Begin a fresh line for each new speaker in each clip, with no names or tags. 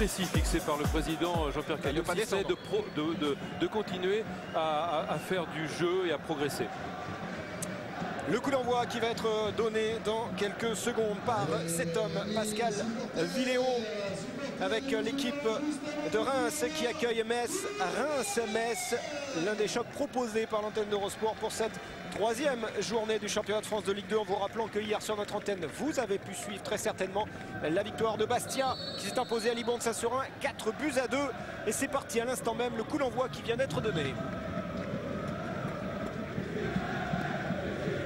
précis fixé par le président Jean-Pierre Caillot, c'est de continuer à faire du jeu et à progresser.
Le coup d'envoi qui va être donné dans quelques secondes par cet homme, Pascal Villéo, avec l'équipe de Reims qui accueille Metz. Reims-Metz, l'un des chocs proposés par l'antenne d'Eurosport pour cette troisième journée du championnat de France de Ligue 2. En vous rappelant que hier sur notre antenne, vous avez pu suivre très certainement la victoire de Bastia qui s'est imposée à Liban de Saint-Seurin, 4-2. Et c'est parti à l'instant même, le coup d'envoi qui vient d'être donné.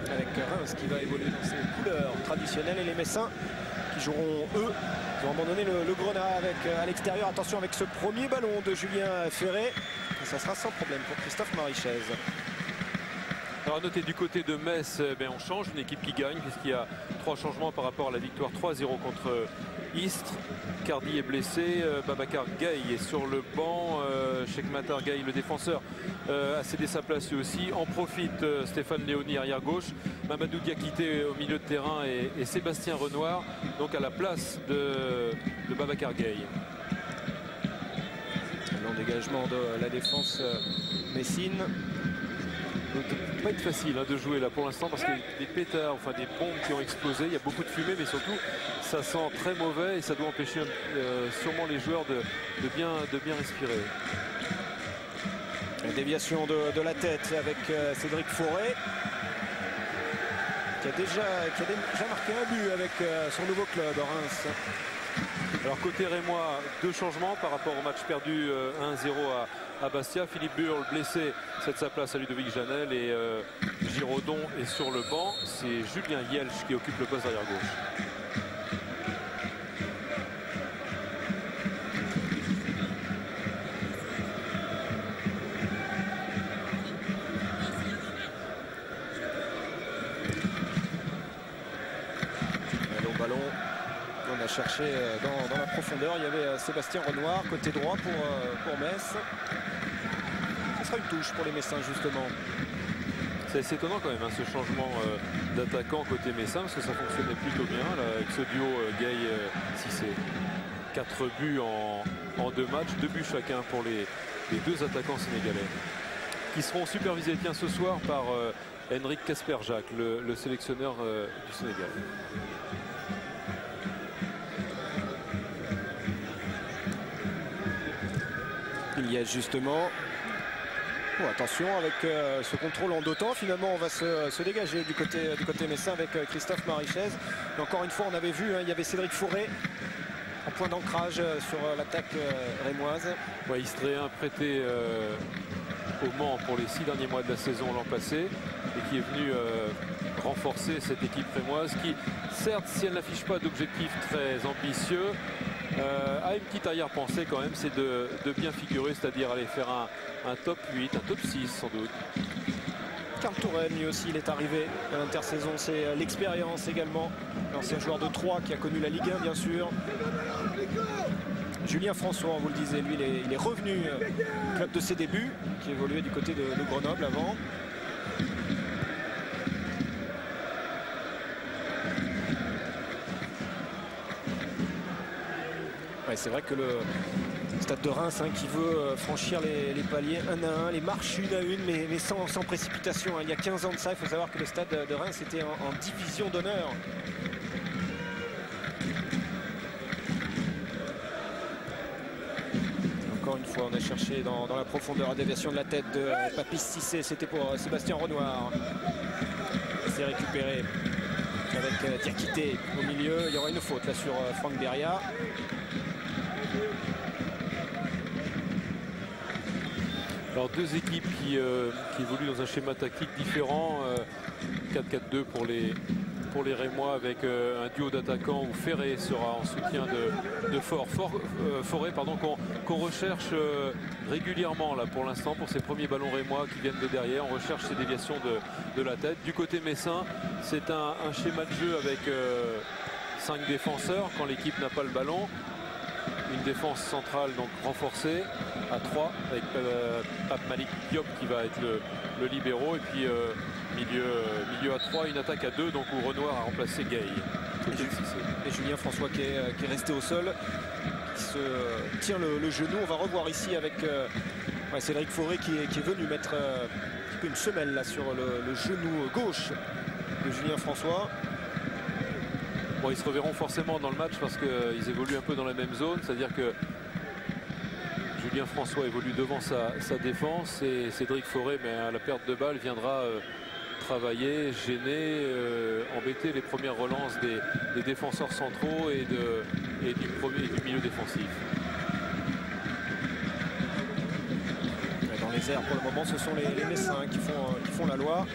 Avec Reims qui va évoluer dans ses couleurs traditionnelles et les Messins qui joueront eux. Ils ont abandonné le Grenat avec à l'extérieur. Attention avec ce premier ballon de Julien Ferré. Et ça sera sans problème pour Christophe Marichez.
Alors à noter du côté de Metz, on change, une équipe qui gagne puisqu'il y a 3 changements par rapport à la victoire 3-0 contre Istres. Cardi est blessé, Babacar Gaye est sur le banc, Cheikh Matar Gaye, le défenseur, a cédé sa place lui aussi. En profite Stéphane Léoni arrière gauche, Mamadou Diakité au milieu de terrain et Sébastien Renoir donc à la place de Babacar Gaye.
Long dégagement de la défense messine.
Ça ne va pas être facile de jouer là pour l'instant parce qu'il y a des pétards, enfin des bombes qui ont explosé. Il y a beaucoup de fumée, mais surtout ça sent très mauvais et ça doit empêcher sûrement les joueurs de bien respirer.
La déviation de la tête avec Cédric Forêt qui a déjà marqué un but avec son nouveau club Reims.
Alors côté rémois, 2 changements par rapport au match perdu 1-0 à Bastia. Philippe Burle blessé cède sa place à Ludovic Janel et Giraudon est sur le banc. C'est Julien Yelch qui occupe le poste arrière gauche.
Ballon. On a cherché dans la profondeur. Il y avait Sébastien Renoir côté droit pour Metz. Ce sera une touche pour les Messins justement.
C'est étonnant quand même ce changement d'attaquant côté Messin parce que ça fonctionnait plutôt bien là, avec ce duo Gaye-Cissé. 4 buts en 2 matchs, 2 buts chacun pour les 2 attaquants sénégalais qui seront supervisés ce soir par Henrik Kasper-Jacques, le sélectionneur du Sénégal.
Il y a justement attention avec ce contrôle en 2 temps. Finalement on va se dégager du côté messin avec Christophe Marichez. Et encore une fois on avait vu il y avait Cédric Forêt en point d'ancrage sur l'attaque rémoise.
Ouais, Istréen prêté au Mans pour les 6 derniers mois de la saison l'an passé et qui est venu renforcer cette équipe rémoise qui certes si elle n'affiche pas d'objectifs très ambitieux a une petite arrière-pensée quand même, c'est de bien figurer, c'est-à-dire aller faire un top 8, un top 6 sans doute.
Karl Touraine lui aussi il est arrivé à l'intersaison, c'est l'expérience également, l'ancien joueur de Troyes qui a connu la Ligue 1 bien sûr. Julien François, on vous le disait, lui il est revenu au club de ses débuts, qui évoluait du côté de Grenoble avant. Ouais, c'est vrai que le Stade de Reims qui veut franchir les paliers 1 à 1, les marches 1 à 1, mais sans précipitation. Il y a 15 ans de ça, il faut savoir que le Stade de Reims était en division d'honneur. Encore une fois, on a cherché dans la profondeur la déviation de la tête de Papis Cissé. C'était pour Sébastien Renoir. C'est récupéré avec Diakité au milieu. Il y aura une faute là sur Franck Beria.
Alors 2 équipes qui évoluent dans un schéma tactique différent. 4-4-2 pour les Rémois avec un duo d'attaquants où Ferré sera en soutien de Forêt qu'on recherche régulièrement là pour l'instant pour ces premiers ballons rémois qui viennent de derrière. On recherche ces déviations de la tête. Du côté messin, c'est un schéma de jeu avec 5 défenseurs quand l'équipe n'a pas le ballon. une défense centrale donc renforcée à 3 avec Pape Malick Diop qui va être le libéro, et puis milieu à 3, une attaque à 2 donc où Renoir a remplacé Gay.
Et Julien François qui est resté au sol, qui se tire le genou. On va revoir ici avec Cédric Fauré qui est venu mettre un petit peu une semelle là sur le genou gauche de Julien François.
Bon, ils se reverront forcément dans le match parce qu'ils évoluent un peu dans la même zone, c'est-à-dire que Julien François évolue devant sa défense et Cédric Fauré, mais à la perte de balle, viendra travailler, gêner, embêter les premières relances des défenseurs centraux et du milieu défensif.
Dans les airs pour le moment, ce sont les Messins qui font la loi.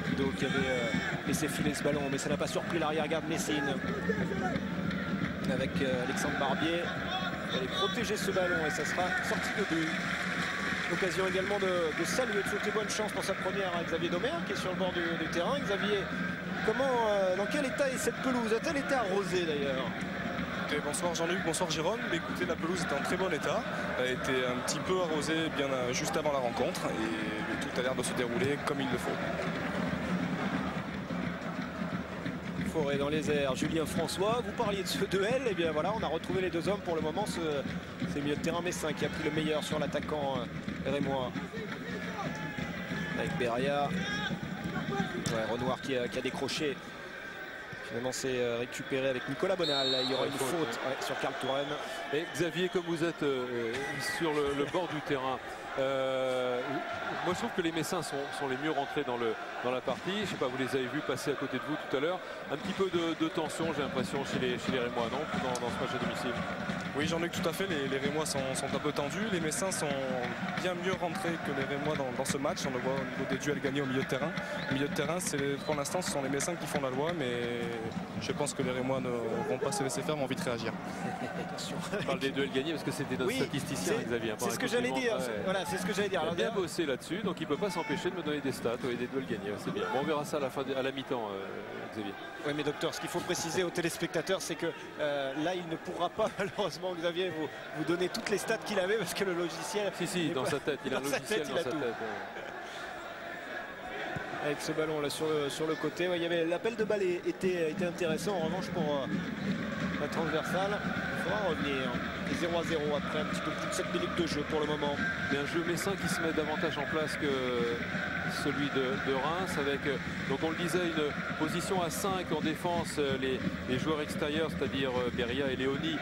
Guido qui avait laissé filer ce ballon, mais ça n'a pas surpris l'arrière-garde Messine avec Alexandre Barbier. Il allait protéger ce ballon et ça sera sorti de but. L'occasion également de saluer, de souhaiter bonne chance pour sa première à Xavier Domer qui est sur le bord du terrain. Xavier, dans quel état est cette pelouse? A-t-elle été arrosée d'ailleurs?
Bonsoir Jean-Luc, bonsoir Jérôme. Écoutez, la pelouse est en très bon état. Elle a été un petit peu arrosée bien juste avant la rencontre et tout a l'air de se dérouler comme il le faut.
Fauré dans les airs, Julien François, vous parliez de ce duel, et bien voilà, on a retrouvé les deux hommes pour le moment. C'est milieu de terrain Messin qui a pris le meilleur sur l'attaquant rémois. Avec Beria. Renoir qui a décroché. Finalement, c'est récupéré avec Nicolas Bonal. Il y aura une faute sur Karl Touraine.
Et Xavier, comme vous êtes sur le bord du terrain, moi je trouve que les Messins sont les mieux rentrés dans la partie. Je ne sais pas, vous les avez vus passer à côté de vous tout à l'heure. Un petit peu de tension, j'ai l'impression, chez les Rémois, non, dans ce match à domicile.
Oui, Jean-Luc, tout à fait. Les Rémois sont un peu tendus. Les Messins sont bien mieux rentrés que les Rémois dans ce match. On le voit au niveau des duels gagnés au milieu de terrain. Au milieu de terrain, pour l'instant, ce sont les Messins qui font la loi, mais je pense que les Rémois ne vont pas se laisser faire, mais ont envie de réagir.
On parle des duels gagnés parce que c'était notre statisticien, Xavier.
C'est ce que j'allais dire. Voilà, c'est ce que j'allais dire.
Il a bien bossé là-dessus, donc il ne peut pas s'empêcher de me donner des stats et des duels gagnés. C'est bien. Bon, on verra ça à la mi-temps, Xavier.
Oui, mais docteur, ce qu'il faut préciser aux téléspectateurs, c'est que là, il ne pourra pas, malheureusement, Xavier, vous donner toutes les stats qu'il avait, parce que le logiciel...
Si, dans sa tête, il a un logiciel dans sa tête.
Avec ce ballon là sur le côté, il y avait l'appel de balle était intéressant. En revanche, pour la transversale, il faudra revenir. 0-0 après un petit peu plus de 7 minutes de jeu pour le moment.
Il y a un jeu messin qui se met davantage en place que celui de Reims, avec, donc on le disait, une position à 5 en défense, les joueurs extérieurs, c'est-à-dire Beria et Léoni,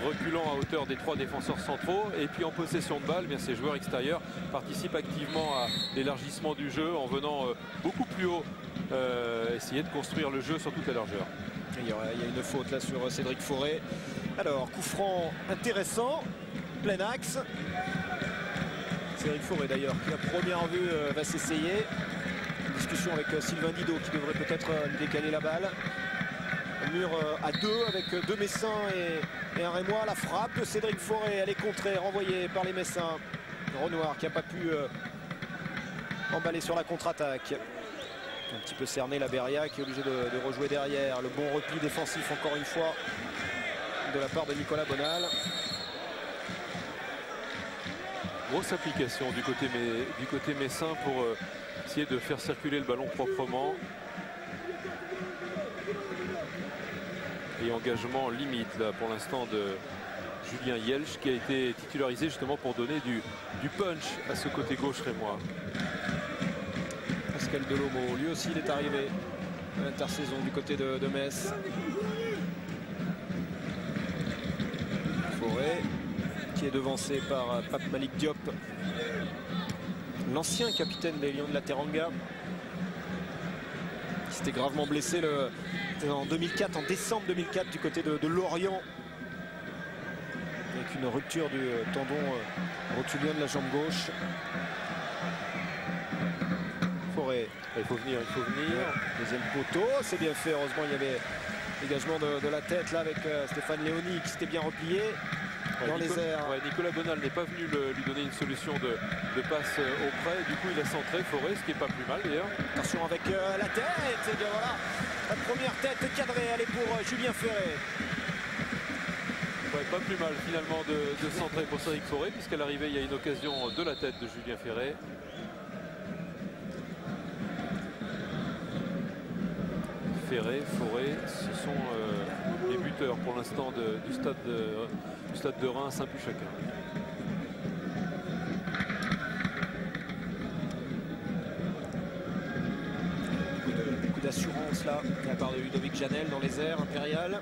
reculant à hauteur des 3 défenseurs centraux, et puis en possession de balle, bien ces joueurs extérieurs participent activement à l'élargissement du jeu en venant beaucoup plus haut, essayer de construire le jeu sur toute la largeur.
Il y a une faute là sur Cédric Fauré. Alors, coup franc intéressant, plein axe. Cédric Fauré d'ailleurs, qui à première vue va s'essayer. Une discussion avec Sylvain Didot qui devrait peut-être lui décaler la balle. Un mur à 2 avec 2 Messins et un Rémois. La frappe de Cédric Fauré, elle est contrée, renvoyée par les Messins. Renoir qui n'a pas pu emballer sur la contre-attaque. Un petit peu cerné la Beria qui est obligé de rejouer derrière. Le bon repli défensif encore une fois de la part de Nicolas Bonal.
Grosse application du côté messin pour essayer de faire circuler le ballon proprement. Et engagement limite là pour l'instant de Julien Yelch qui a été titularisé justement pour donner du punch à ce côté gauche rémois.
Pascal Delomo, lui aussi il est arrivé à l'intersaison du côté de Metz. Fauré qui est devancé par Pape Malick Diop, l'ancien capitaine des Lions de la Teranga, qui s'était gravement blessé en 2004, en décembre 2004 du côté de Lorient, avec une rupture du tendon rotulien de la jambe gauche. Fauré,
il faut venir.
Deuxième poteau, c'est bien fait. Heureusement, il y avait dégagement de la tête là avec Stéphane Léoni qui s'était bien replié dans les airs.
Nicolas Bonal n'est pas venu lui donner une solution de passe auprès. Du coup, il a centré Fauré, ce qui n'est pas plus mal d'ailleurs.
Attention avec la tête. Et bien voilà, la première tête cadrée, elle est pour Julien Ferré.
Ouais, pas plus mal finalement de centrer pour Cédric Forêt, puisqu'à l'arrivée il y a une occasion de la tête de Julien Ferret. Ferret, Forêt, ce sont les buteurs pour l'instant du stade de Reims, un but chacun.
Beaucoup d'assurance là de la part de Ludovic Janel dans les airs, Impérial.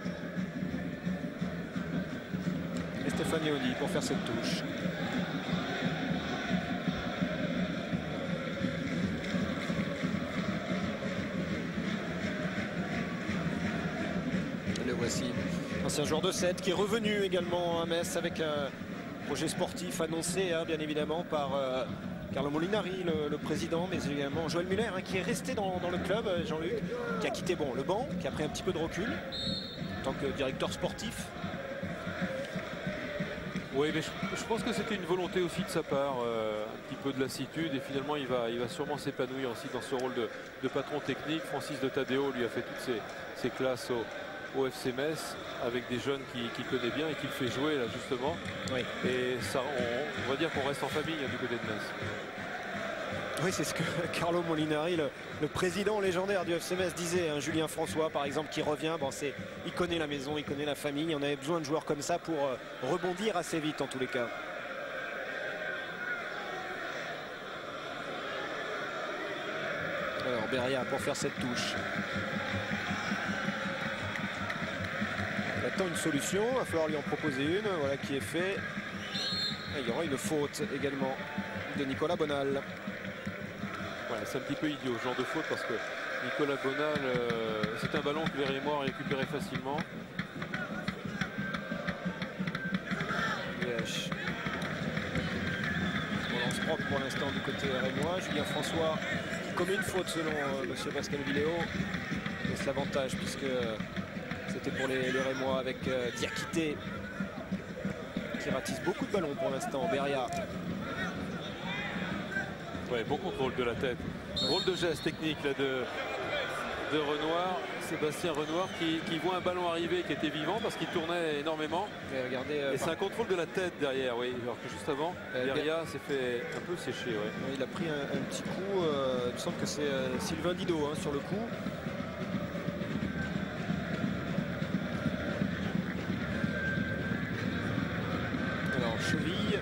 Et Stéphane Léoni pour faire cette touche. Le voici, ancien joueur de 7 qui est revenu également à Metz avec un projet sportif annoncé bien évidemment par Carlo Molinari, le président, mais également Joël Muller qui est resté dans le club, Jean-Luc, qui a quitté le banc, qui a pris un petit peu de recul en tant que directeur sportif.
Oui, mais je pense que c'était une volonté aussi de sa part, un petit peu de lassitude, et finalement il va sûrement s'épanouir aussi dans ce rôle de patron technique. Francis de Tadeo lui a fait toutes ses classes au FC Metz avec des jeunes qu'il connaît bien et qu'il fait jouer là justement. Oui. Et ça, on va dire qu'on reste en famille du côté de Metz.
Oui, c'est ce que Carlo Molinari, le président légendaire du FC Metz, disait. Julien François, par exemple, qui revient, il connaît la maison, il connaît la famille. On avait besoin de joueurs comme ça pour rebondir assez vite, en tous les cas. Alors, Beria pour faire cette touche. Il attend une solution, il va falloir lui en proposer une. Voilà qui est fait. Et il y aura une faute également de Nicolas Bonal.
C'est un petit peu idiot ce genre de faute parce que Nicolas Bonal, c'est un ballon que les Rémois ont récupéré facilement.
On lance propre pour l'instant du côté rémois. Julien François qui commet une faute selon monsieur Pascal Villéo. C'est l'avantage puisque c'était pour les Rémois avec Diakité qui ratisse beaucoup de ballons pour l'instant. Beria.
Ouais, bon contrôle de la tête. Drôle de geste technique là, de Renoir. Sébastien Renoir qui voit un ballon arriver qui était vivant parce qu'il tournait énormément. Et c'est un contrôle de la tête derrière, oui. Alors que juste avant, Beria s'est fait un peu sécher. Ouais.
Il a pris un petit coup. Il me semble que c'est Sylvain Didot sur le coup. Alors, cheville.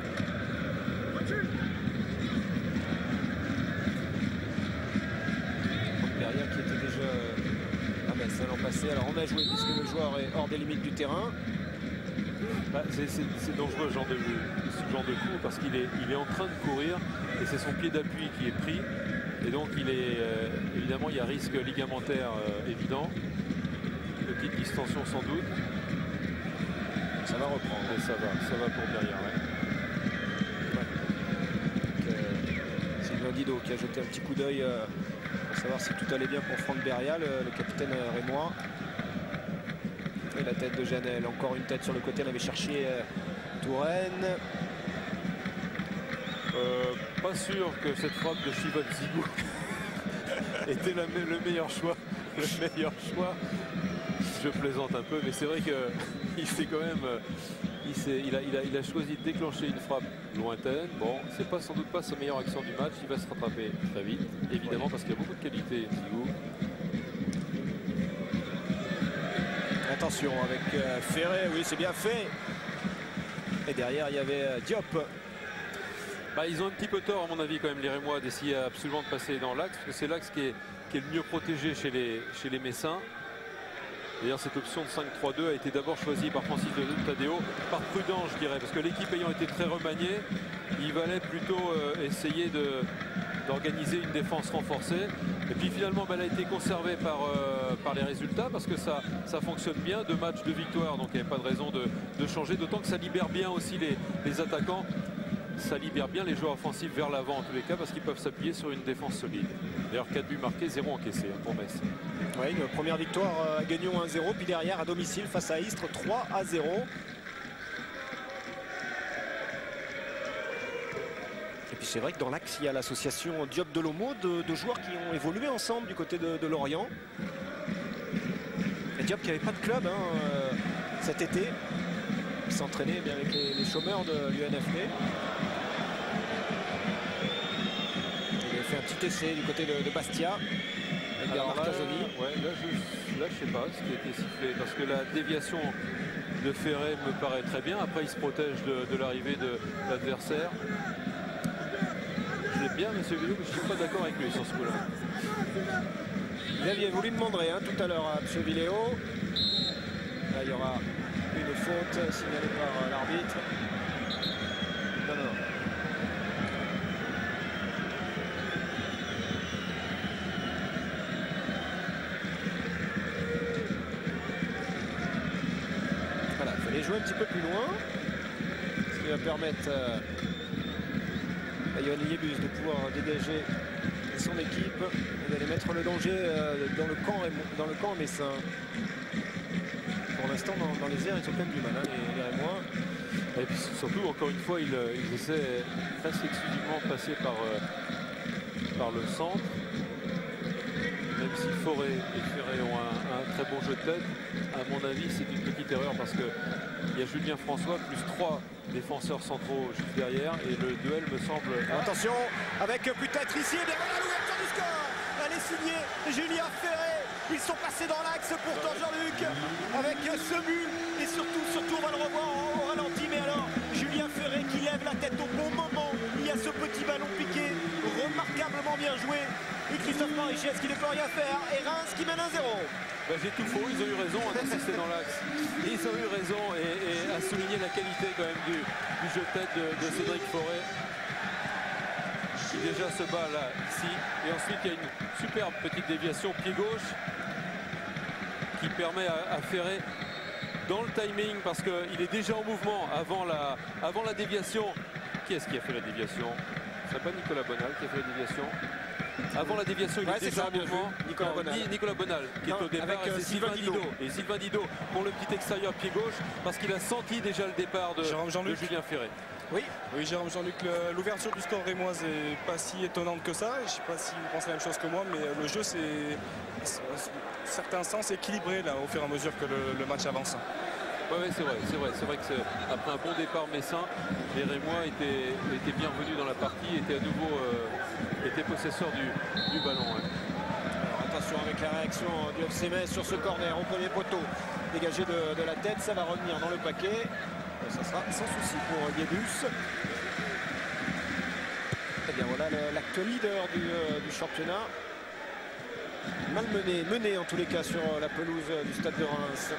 Qui était déjà à Metz l'an passé. Alors on a joué puisque le joueur est hors des limites du terrain.
C'est dangereux ce genre de coup parce qu'il est en train de courir et c'est son pied d'appui qui est pris et donc évidemment il y a risque ligamentaire évident, petite distension sans doute.
Ça va reprendre.
Et ça va pour derrière.
Sylvain Didot qui a jeté un petit coup d'œil pour savoir si tout allait bien pour Franck Beria, le capitaine rémois. Et la tête de Janel, encore une tête sur le côté, on avait cherché Touraine.
Pas sûr que cette frappe de Chivat Zigou était le meilleur choix. Le meilleur choix. Je plaisante un peu, mais c'est vrai qu'il fait quand même. Il a choisi de déclencher une frappe lointaine. Bon, c'est sans doute pas sa meilleure action du match. Il va se rattraper très vite, évidemment, parce qu'il y a beaucoup de qualité.
Attention avec Ferret, oui, c'est bien fait. Et derrière, il y avait Diop.
Ils ont un petit peu tort, à mon avis, quand même, les Rémois, d'essayer absolument de passer dans l'axe, parce que c'est l'axe qui est le mieux protégé chez les Messins. D'ailleurs, cette option de 5-3-2 a été d'abord choisie par Francis de Tadeo, par prudence, je dirais, parce que l'équipe ayant été très remaniée, il valait plutôt essayer d'organiser une défense renforcée. Et puis finalement, elle a été conservée par les résultats, parce que ça fonctionne bien, 2 matchs de victoire, donc il n'y avait pas de raison de changer, d'autant que ça libère bien aussi les attaquants. Ça libère bien les joueurs offensifs vers l'avant en tous les cas parce qu'ils peuvent s'appuyer sur une défense solide. D'ailleurs 4 buts marqués, 0 encaissé pour Metz.
Oui, une première victoire à Guignon 1-0, puis derrière à domicile face à Istres 3-0. Et puis c'est vrai que dans l'axe il y a l'association Diop-Delomo de joueurs qui ont évolué ensemble du côté de Lorient. Et Diop qui n'avait pas de club cet été. qui s'entraînait avec les chômeurs de l'UNFP. Il a fait un petit essai du côté de Bastia.
Alors là, là, je sais pas ce qui a été sifflé, parce que la déviation de Ferré me paraît très bien. Après, il se protège de l'arrivée de l'adversaire. Je l'aime bien, monsieur Villot, mais je ne suis pas d'accord avec lui sur ce coup-là.
Xavier, vous lui demanderez tout à l'heure à M. Villéo. Là, il y aura une faute signalée par l'arbitre. Non, non. Voilà, il fallait jouer un petit peu plus loin. Ce qui va permettre à Yoann Liébus de pouvoir dégager son équipe et d'aller mettre le danger dans le camp messin. Pour l'instant, dans les airs, ils ont quand même du mal, les Rémois.
Et puis surtout, encore une fois, ils essaient presque exclusivement de passer par le centre. Même si Forêt et Ferré ont un très bon jeu de tête, à mon avis, c'est une petite erreur parce qu'il y a Julien François plus 3 défenseurs centraux juste derrière et le duel me semble...
Attention, avec peut-être ici, et bien voilà l'ouverture du score. Elle est signée Julien Ferré. Ils sont passés dans l'axe pourtant Jean-Luc avec ce but et surtout on va le revoir au ralenti. Mais alors Julien Ferré qui lève la tête au bon moment. Il y a ce petit ballon piqué, remarquablement bien joué. Et Christophe Marichès qui ne peut rien faire. Et Reims qui mène 1-0.
Ben, j'ai tout faux, ils ont eu raison d'insister dans l'axe. Ils ont eu raison et à souligner la qualité quand même du jeu de tête de Cédric Forêt. Qui déjà se bat là, ici. Et ensuite il y a une superbe petite déviation pied gauche qui permet à Ferré dans le timing parce qu'il est déjà en mouvement avant la déviation. Qui est-ce qui a fait la déviation? Ce n'est pas Nicolas Bonal qui a fait la déviation. Avant la déviation, il est déjà en mouvement. Nicolas Bonal qui est au départ. C'est Sylvain Didot. Et Sylvain Didot pour le petit extérieur pied gauche parce qu'il a senti déjà le départ de Julien Ferré.
Oui, Jérôme Jean-Luc, l'ouverture du score rémoise n'est pas si étonnante que ça. Je ne sais pas si vous pensez la même chose que moi, mais le jeu, c'est certains sens équilibré là, au fur et à mesure que le match avance.
Oui, c'est vrai que après un bon départ messin, les Rémois étaient bienvenus dans la partie, étaient à nouveau possesseurs du ballon. Ouais.
Alors, attention avec la réaction du FC Metz sur ce corner au premier poteau. Dégagé de la tête, ça va revenir dans le paquet. Ça sera sans souci pour Liébus. Et bien voilà l'actuel leader du championnat. Malmené, mené en tous les cas sur la pelouse du stade de Reims.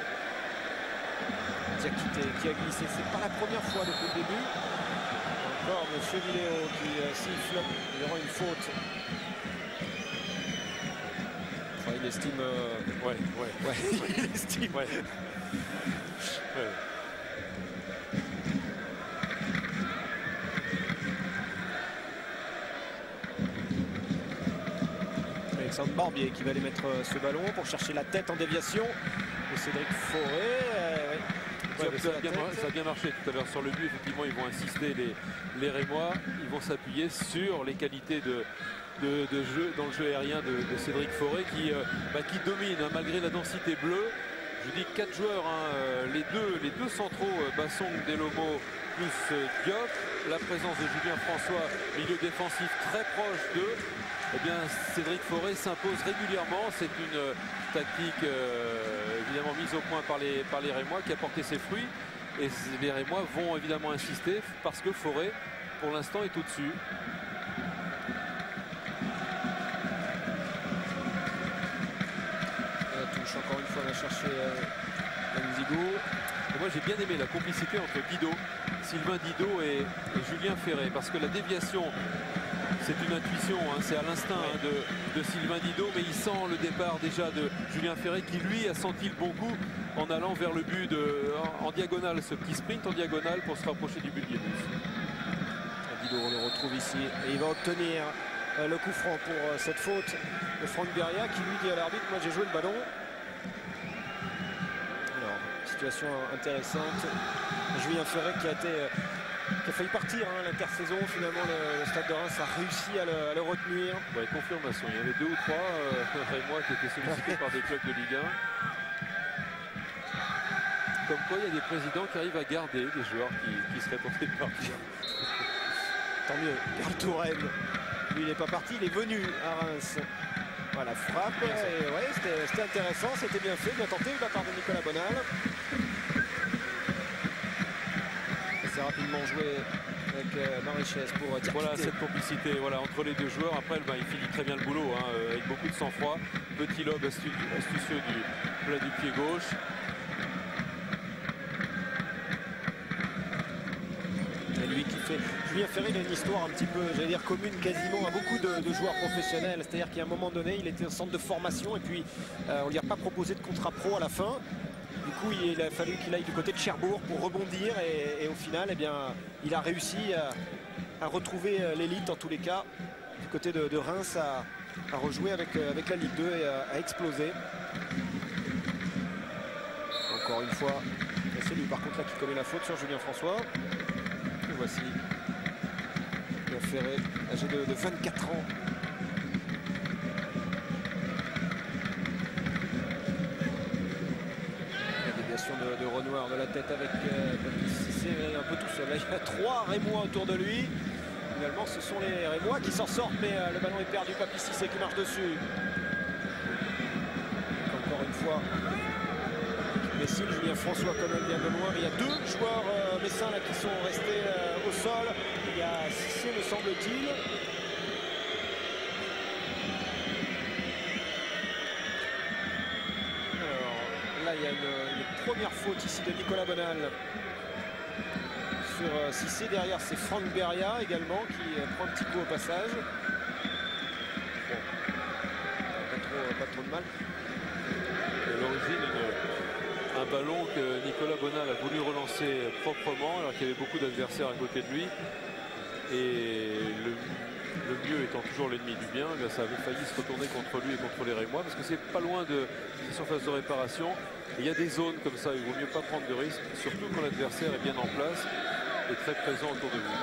Diakité qui a glissé, c'est pas la première fois depuis le début. Encore M. Villéo qui siffle, il y aura une faute. Enfin, il estime...
Ouais.
il estime...
Ouais.
Alexandre Barbier qui va aller mettre ce ballon pour chercher la tête en déviation de Cédric Forêt.
Ça a bien marché tout à l'heure sur le but. Effectivement, ils vont insister les Rémois. Ils vont s'appuyer sur les qualités de jeu dans le jeu aérien de Cédric Forêt qui domine malgré la densité bleue. Je dis 4 joueurs, les deux centraux, Bassong, Delomo plus Diop. La présence de Julien François, milieu défensif très proche d'eux. Eh bien, Cédric Forêt s'impose régulièrement. C'est une tactique évidemment mise au point par les Rémois qui a porté ses fruits. Et les Rémois vont évidemment insister parce que Forêt, pour l'instant, est au-dessus.
La touche, encore une fois, on va chercher Nzigo.
Moi, j'ai bien aimé la complicité entre Sylvain Didot et Julien Ferré parce que la déviation... C'est une intuition, c'est à l'instinct de Sylvain Didot, mais il sent le départ déjà de Julien Ferré qui lui a senti le bon coup en allant vers le but en diagonale, ce petit sprint en diagonale pour se rapprocher du but de Liébus.
Didot, on le retrouve ici et il va obtenir le coup franc pour cette faute de Franck Beria qui lui dit à l'arbitre, moi j'ai joué le ballon. Alors, situation intéressante. Julien Ferré qui a failli partir l'intersaison, finalement le Stade de Reims a réussi à le retenir.
Ouais, confirmation, il y avait 2 ou 3 Rémois qui étaient sollicités par des clubs de Ligue Comme quoi, il y a des présidents qui arrivent à garder des joueurs qui seraient tentés de partir.
Tant mieux. Karl Touraine, lui, il n'est pas parti, il est venu à Reims. Voilà, frappe. Et ouais, c'était intéressant, c'était bien fait, bien tenté de la part de Nicolas Bonal. C'est rapidement joué avec Marichès pour dire
voilà cette complicité entre les deux joueurs. Après, il finit très bien le boulot avec beaucoup de sang-froid. Petit lob astucieux du plat du pied gauche.
Et lui qui fait... Julien Ferré, il a une histoire un petit peu, j'allais dire, commune quasiment à beaucoup de joueurs professionnels. C'est-à-dire qu'à un moment donné, il était au centre de formation et puis on lui a pas proposé de contrat pro à la fin. Du coup, il a fallu qu'il aille du côté de Cherbourg pour rebondir et au final, eh bien, il a réussi à retrouver l'élite en tous les cas. Du côté de Reims, à rejouer avec la Ligue 2 et à exploser. Encore une fois, c'est lui par contre là qui commet la faute sur Julien François. Et voici Julien Ferré, âgé de 24 ans. De Renoir de la tête avec Cissé un peu tout seul. Là, il y a 3 Rémois autour de lui. Finalement, ce sont les Rémois qui s'en sortent, mais le ballon est perdu. Papy Cissé qui marche dessus. Encore une fois, Messine, Julien François quand même bien de loin. Mais il y a 2 joueurs messins là qui sont restés au sol. Il y a Cissé, me semble-t-il. Il y a une première faute ici de Nicolas Bonal sur Cissé. Derrière, c'est Franck Beria également qui prend un petit coup au passage. Bon, pas trop de mal.
À l'origine, un ballon que Nicolas Bonal a voulu relancer proprement alors qu'il y avait beaucoup d'adversaires à côté de lui. Et le mieux étant toujours l'ennemi du bien, ça avait failli se retourner contre lui et contre les Rémois parce que c'est pas loin de la surface de réparation. Et il y a des zones comme ça, il vaut mieux pas prendre de risques, surtout quand l'adversaire est bien en place et très présent autour de vous.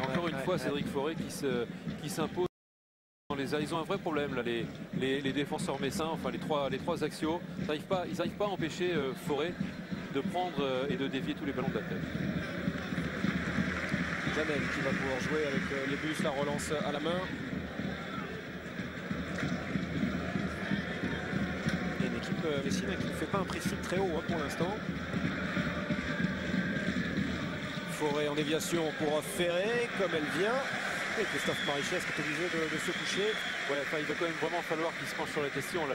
Encore une fois, Cédric Forêt qui s'impose. Ils ont un vrai problème là, les défenseurs messins, enfin les trois axiaux, ils n'arrivent pas à empêcher Forêt de prendre et de dévier tous les ballons de la tête.
Janel qui va pouvoir jouer avec les bus, la relance à la main. Il y a une équipe Messine qui ne fait pas un pressing très haut pour l'instant. Forêt en déviation pour Ferré, comme elle vient. Et Christophe Marichès qui est obligé de se coucher.
Ouais, il va quand même vraiment falloir qu'il se penche sur la question. Là,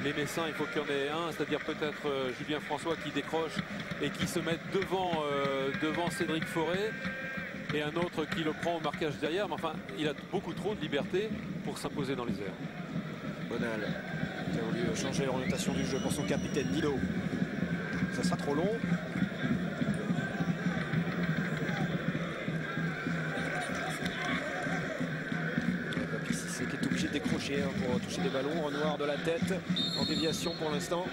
les Messins, il faut qu'il y en ait un, c'est-à-dire peut-être Julien François qui décroche et qui se mette devant Cédric Forêt. Et un autre qui le prend au marquage derrière. Mais enfin, il a beaucoup trop de liberté pour s'imposer dans les airs.
Bonal qui a voulu changer l'orientation du jeu pour son capitaine Dilo. Ça sera trop long. Qui est obligé de décrocher pour toucher des ballons. Renoir de la tête en déviation pour l'instant.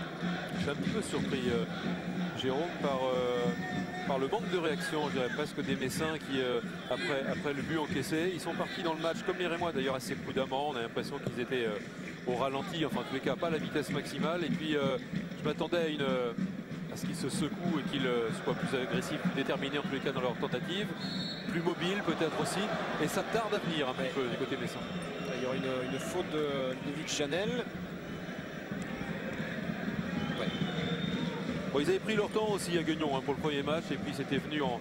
Je suis un petit peu surpris, Jérôme, par le manque de réaction, je dirais presque des Messins qui, après le but encaissé, ils sont partis dans le match comme les Rémois d'ailleurs assez prudemment. On a l'impression qu'ils étaient au ralenti, enfin en tous les cas pas à la vitesse maximale. Et puis je m'attendais à ce qu'ils se secouent et qu'ils soient plus agressifs, plus déterminés en tous les cas dans leur tentative, plus mobiles peut-être aussi. Et ça tarde à venir un petit peu du côté Messin.
Il y aura une faute de Ludovic Janel. Ouais.
Bon, ils avaient pris leur temps aussi à Guignon pour le premier match et puis c'était venu en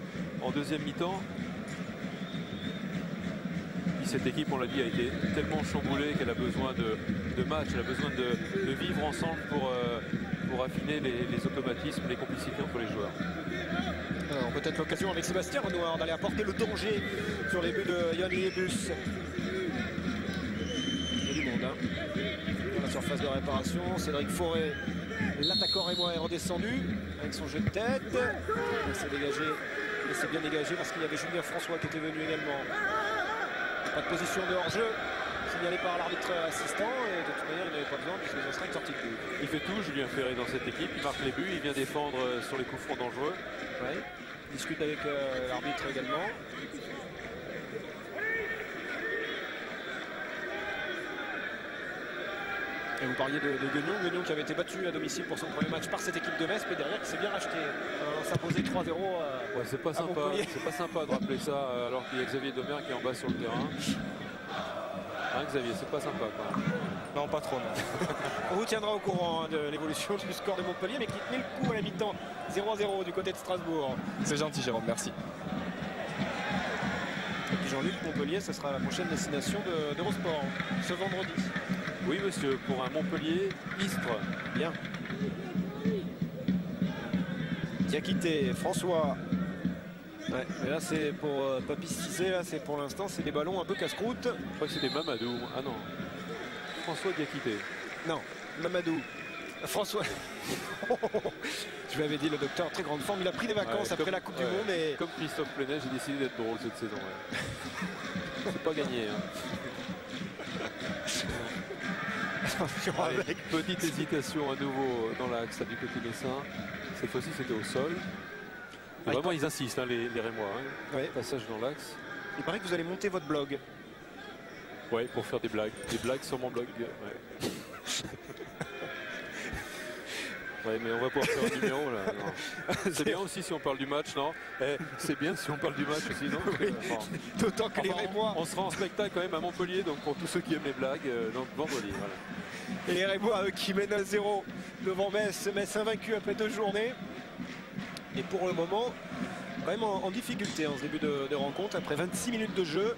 deuxième mi-temps. Cette équipe, on l'a dit, a été tellement chamboulée qu'elle a besoin de matchs, elle a besoin de vivre ensemble pour affiner les automatismes, les complicités entre les joueurs.
Alors peut-être l'occasion avec Sébastien Renoir d'aller apporter le danger sur les buts de Yann Liebus. Il y a du monde dans la surface de réparation. Cédric Forêt, l'attaquant rémois, est redescendu avec son jeu de tête. Il s'est dégagé, il s'est bien dégagé parce qu'il y avait Julien François qui était venu également. Pas de position de hors-jeu signalée par l'arbitre assistant et de toute manière il n'avait pas besoin puisque ce sera une sortie de but.
Il fait tout, Julien Ferré, dans cette équipe, il marque les buts, il vient défendre sur les coups francs dangereux.
Ouais. Il discute avec l'arbitre également. Et vous parliez de Guignon qui avait été battu à domicile pour son premier match par cette équipe de Metz, mais derrière qui s'est bien racheté. S'imposer 3-0.
Ouais, c'est pas sympa de rappeler ça alors qu'il y a Xavier Domer qui est en bas sur le terrain. Hein, Xavier, c'est pas sympa quand même.
Non, pas trop, non.
On vous tiendra au courant de l'évolution du score de Montpellier, mais qui tenait le coup à la mi-temps. 0-0 du côté de Strasbourg.
C'est gentil, Jérôme, merci.
Et puis Jean-Luc, Montpellier, ce sera la prochaine destination d'Eurosport ce vendredi.
Oui, monsieur, pour un Montpellier-Istres.
Bien. Diakité, François. Ouais, mais là c'est pour Papy Cissé, là c'est pour l'instant c'est des ballons un peu casse-croûte.
Je crois que c'était Mamadou. Ah non. François Diakité.
Non, Mamadou. François. Je lui avais dit le docteur, très grande forme. Il a pris des vacances après la Coupe du Monde. Et...
Comme Christophe Plenet, j'ai décidé d'être drôle cette saison. Ouais. C'est pas gagné. Hein. Allez, petite hésitation à nouveau dans l'axe du côté messin. Cette fois-ci c'était au sol. Vraiment ils insistent hein, les Rémois. Hein.
Ouais.
Passage dans l'axe.
Il paraît que vous allez monter votre blog.
Ouais, pour faire des blagues. Des blagues sur mon blog. Ouais. Ouais, mais on va pouvoir faire un numéro là. C'est bien aussi si on parle du match, non? C'est bien si on parle du match aussi, non?
Oui. D'autant que les Rémois...
On sera en spectacle quand même à Montpellier, donc pour tous ceux qui aiment les blagues, donc vendredi. Voilà.
Et les Rémois qui mènent à 0 devant Metz. Metz invaincu après 2 journées. Et pour le moment, quand même en difficulté en ce début de rencontre, après 26 minutes de jeu.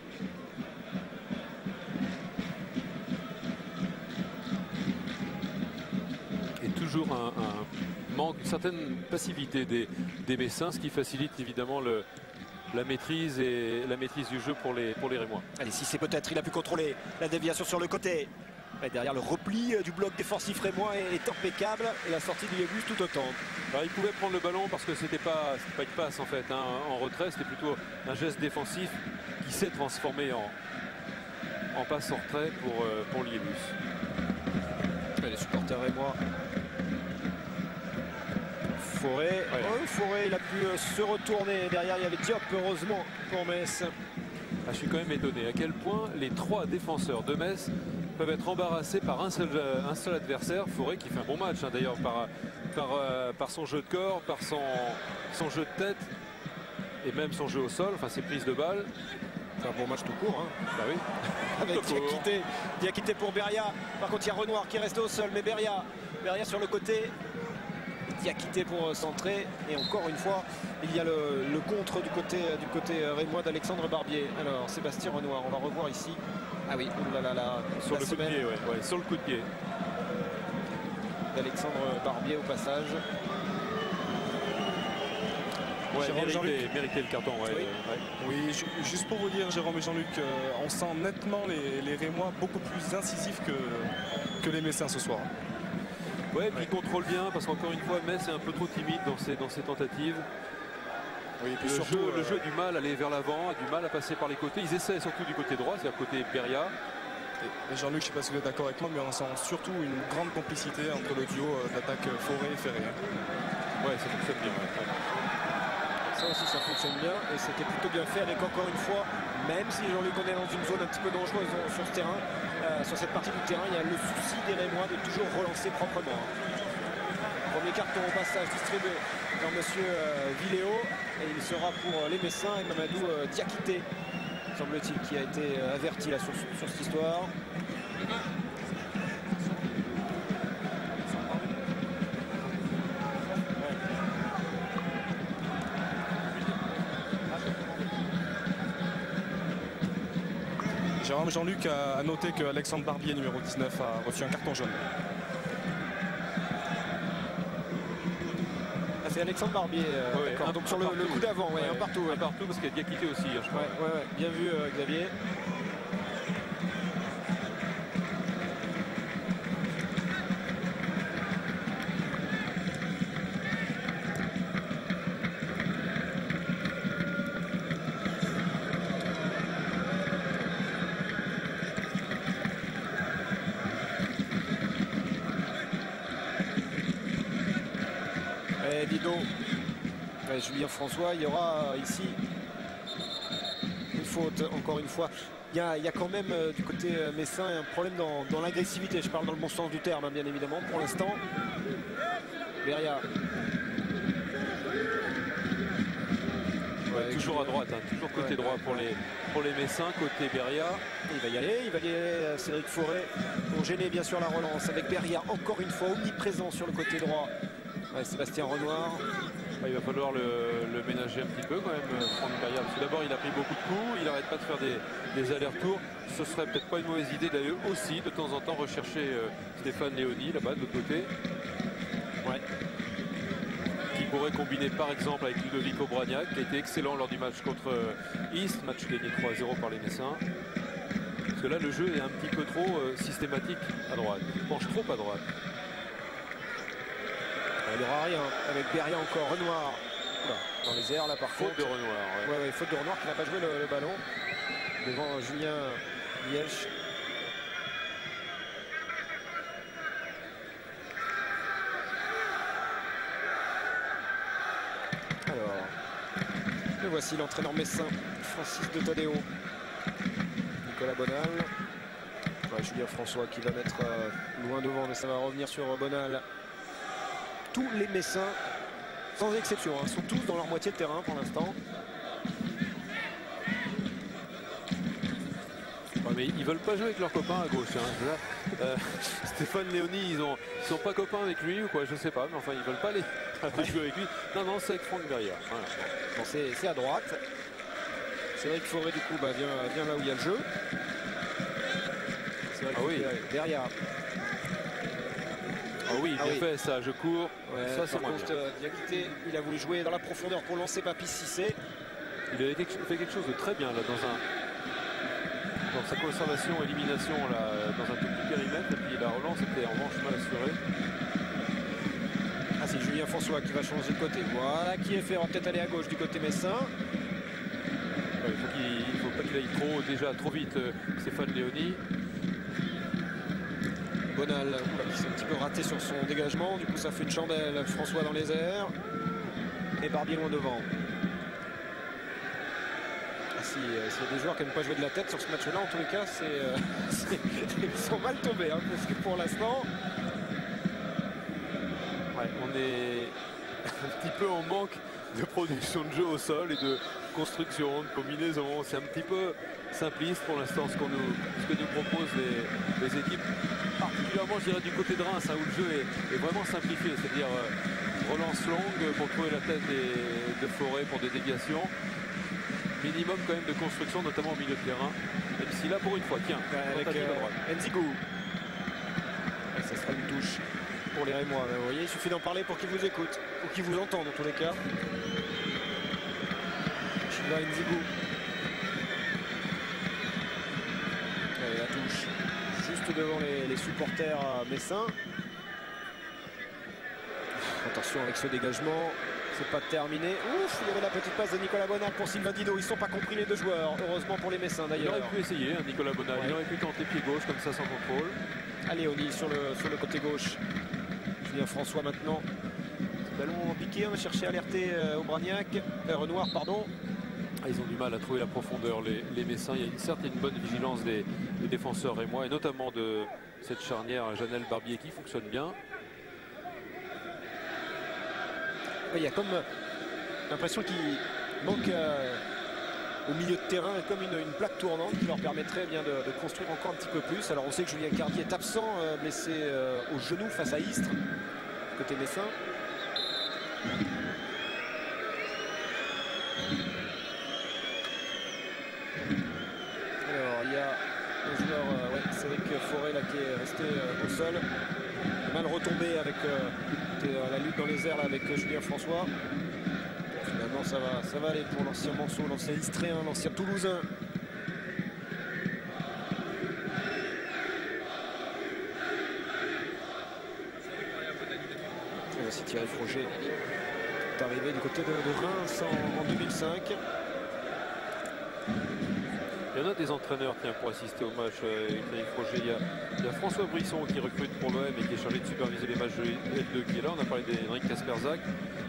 Et toujours un manque, une certaine passivité des Messins, ce qui facilite évidemment la maîtrise du jeu pour les Rémois.
Allez, si c'est peut-être, il a pu contrôler la déviation sur le côté. Et derrière le repli du bloc défensif rémois est impeccable et la sortie du Yébus tout autant.
Alors, il pouvait prendre le ballon parce que c'était pas une passe en fait hein, en retrait, c'était plutôt un geste défensif qui s'est transformé en passe en retrait pour l'Yébus.
Les supporters rémois. Forêt, ouais. Forêt, il a pu se retourner. Derrière, il y avait Diop, heureusement pour Metz.
Ah, je suis quand même étonné à quel point les 3 défenseurs de Metz peuvent être embarrassés par un seul adversaire. Forêt qui fait un bon match hein, d'ailleurs par son jeu de corps, par son jeu de tête et même son jeu au sol, enfin ses prises de balles.
C'est un bon match tout court. Hein.
Bah oui.
Avec Diakité pour Beria. Par contre, il y a Renoir qui reste au sol, mais Beria sur le côté. Diakité pour centrer. Et encore une fois, il y a le contre du côté rémois d'Alexandre Barbier. Alors, Sébastien Renoir, on va revoir ici. Ah oui,
sur le coup de pied, ouais, sur le coup de pied.
D'Alexandre Barbier au passage.
Ouais, mérité le carton. Ouais,
oui. Oui, juste pour vous dire, Jérôme et Jean-Luc, on sent nettement les Rémois beaucoup plus incisifs que les Messins ce soir.
Ouais, puis il contrôle bien parce qu'encore une fois, Metz est un peu trop timide dans ses tentatives. Oui, et puis le jeu a du mal à aller vers l'avant, a du mal à passer par les côtés. Ils essaient surtout du côté droit, c'est-à-dire côté Beria.
Et Jean-Luc, je ne sais pas si vous êtes d'accord avec moi, mais on sent surtout une grande complicité entre le duo d'attaque Forêt et Ferré.
Ouais, ça fonctionne bien. Ouais.
Ça aussi, ça fonctionne bien et c'était plutôt bien fait avec encore une fois, même si Jean-Luc est dans une zone un petit peu dangereuse sur ce terrain, sur cette partie du terrain, il y a le souci des Rémois de toujours relancer proprement. Premier carton au passage distribué dans monsieur Villéo et il sera pour les Messins et Mamadou Diakité, semble-t-il, qui a été averti là sur cette histoire.
Jérôme, Jean-Luc a noté que Alexandre Barbier, numéro 19, a reçu un carton jaune.
Ah, c'est Alexandre Barbier, donc sur le coup d'avant, ouais, un partout.
Un partout parce qu'il a bien quitté aussi, hein, je crois.
Ouais, bien vu Xavier. Julien François, il y aura ici une faute encore une fois il y a quand même du côté messin un problème dans l'agressivité. Je parle dans le bon sens du terme, hein, bien évidemment, pour l'instant. Beria.
Ouais, toujours à droite, hein, toujours côté droit pour les Messins, côté Beria.
Il va y aller, Cédric Forêt pour gêner bien sûr la relance avec Beria encore une fois omniprésent sur le côté droit. Ouais, Sébastien Renoir.
Il va falloir le ménager un petit peu quand même, Franck Beria, parce que d'abord il a pris beaucoup de coups, il n'arrête pas de faire des allers-retours. Ce serait peut-être pas une mauvaise idée d'aller aussi de temps en temps rechercher Stéphane Léoni là-bas de l'autre côté. Ouais. Qui pourrait combiner par exemple avec Ludovic Obraniak, qui a été excellent lors du match contre East, match gagné 3-0 par les Messins. Parce que là le jeu est un petit peu trop systématique à droite, il penche trop à droite.
Il n'y aura rien avec Beria encore, Renoir. Oula, dans les airs là par
faute
contre.
de Renoir.
Ouais, faute de Renoir qui n'a pas joué le ballon. Devant Julien Liège. Alors, le voici l'entraîneur messin, Francis de Tadeo. Nicolas Bonal. Ouais, Julien François qui va mettre loin devant, mais ça va revenir sur Bonal. Tous les Messins, sans exception, hein, sont tous dans leur moitié de terrain pour l'instant.
Ouais, mais ils veulent pas jouer avec leurs copains à gauche. Hein. Là, Stéphane Léoni, ils sont pas copains avec lui ou quoi, je sais pas, mais enfin ils veulent pas aller jouer avec lui. Non, c'est avec Franck Beria. Voilà.
Bon, c'est à droite. C'est vrai qu'il faudrait du coup vient là où il y a le jeu. C'est vrai que Beria.
Ah oui, bien fait ça, je cours.
Ouais,
ça c'est
par contre, Diakité, il a voulu jouer dans la profondeur pour lancer Papy Cissé.
Il a fait quelque chose de très bien là dans sa conservation, élimination là, dans un tout petit périmètre, et puis la relance était en revanche mal assurée.
Ah, c'est Julien François qui va changer de côté. Voilà qui est fait, on va peut-être aller à gauche du côté messin.
Ouais, il faut pas qu'il aille trop vite Stéphane Léoni.
Bonal qui s'est un petit peu raté sur son dégagement, du coup ça fait une chandelle. François dans les airs et Barbier loin devant. S'il y a des joueurs qui n'aiment pas jouer de la tête sur ce match là, en tous les cas ils sont mal tombés hein, parce que pour l'instant
on est un petit peu en manque de production de jeu au sol et de construction, de combinaison. C'est un petit peu simpliste pour l'instant ce que nous proposent les équipes, particulièrement je dirais du côté de Reims, hein, où le jeu est vraiment simplifié, c'est-à-dire relance longue pour trouver la tête de Forêt pour des déviations. Minimum quand même de construction, notamment au milieu de terrain. Même si là pour une fois, tiens,
avec Nzigou. Ça sera une touche pour les Rémois. Vous voyez, il suffit d'en parler pour qu'ils vous écoutent, ou qu'ils vous entendent en tous les cas. Shiva Nzigou. Allez, la touche juste devant les supporters messins. Attention avec ce dégagement. C'est pas terminé. Ouf, il y avait la petite passe de Nicolas Bonal pour Sylvain Dino. Ils ne sont pas compris les deux joueurs. Heureusement pour les Messins d'ailleurs.
Il aurait pu essayer, hein, Nicolas Bonal. Ouais. Il aurait pu tenter pied gauche comme ça sans contrôle.
Allez, Oni sur le côté gauche. Julien François maintenant. Ballon piqué, on va chercher à alerter Obraniak. Renoir, pardon.
Ils ont du mal à trouver la profondeur, les Messins. Il y a certes une bonne vigilance des défenseurs et moi, et notamment de cette charnière Janel Barbier qui fonctionne bien.
Il y a comme l'impression qu'il manque au milieu de terrain comme une plaque tournante qui leur permettrait bien de construire encore un petit peu plus. Alors on sait que Julien Cardier est absent, blessé au genou face à Istres, côté messin. Alors il y a le joueur Cédric Forêt là, qui est resté au sol. Mal retombé avec la lutte dans les airs là, avec Julien François. Finalement ça va aller pour l'ancien Manceau, l'ancien Istréen, l'ancien Toulousain. Et voici Thierry Froger est arrivé du côté de Reims en 2005.
Il y en a des entraîneurs pour assister au match. Il y a François Brisson qui recrute pour l'OM et qui est chargé de superviser les matchs de L2 qui est là. On a parlé d'Henrik Kasperzak.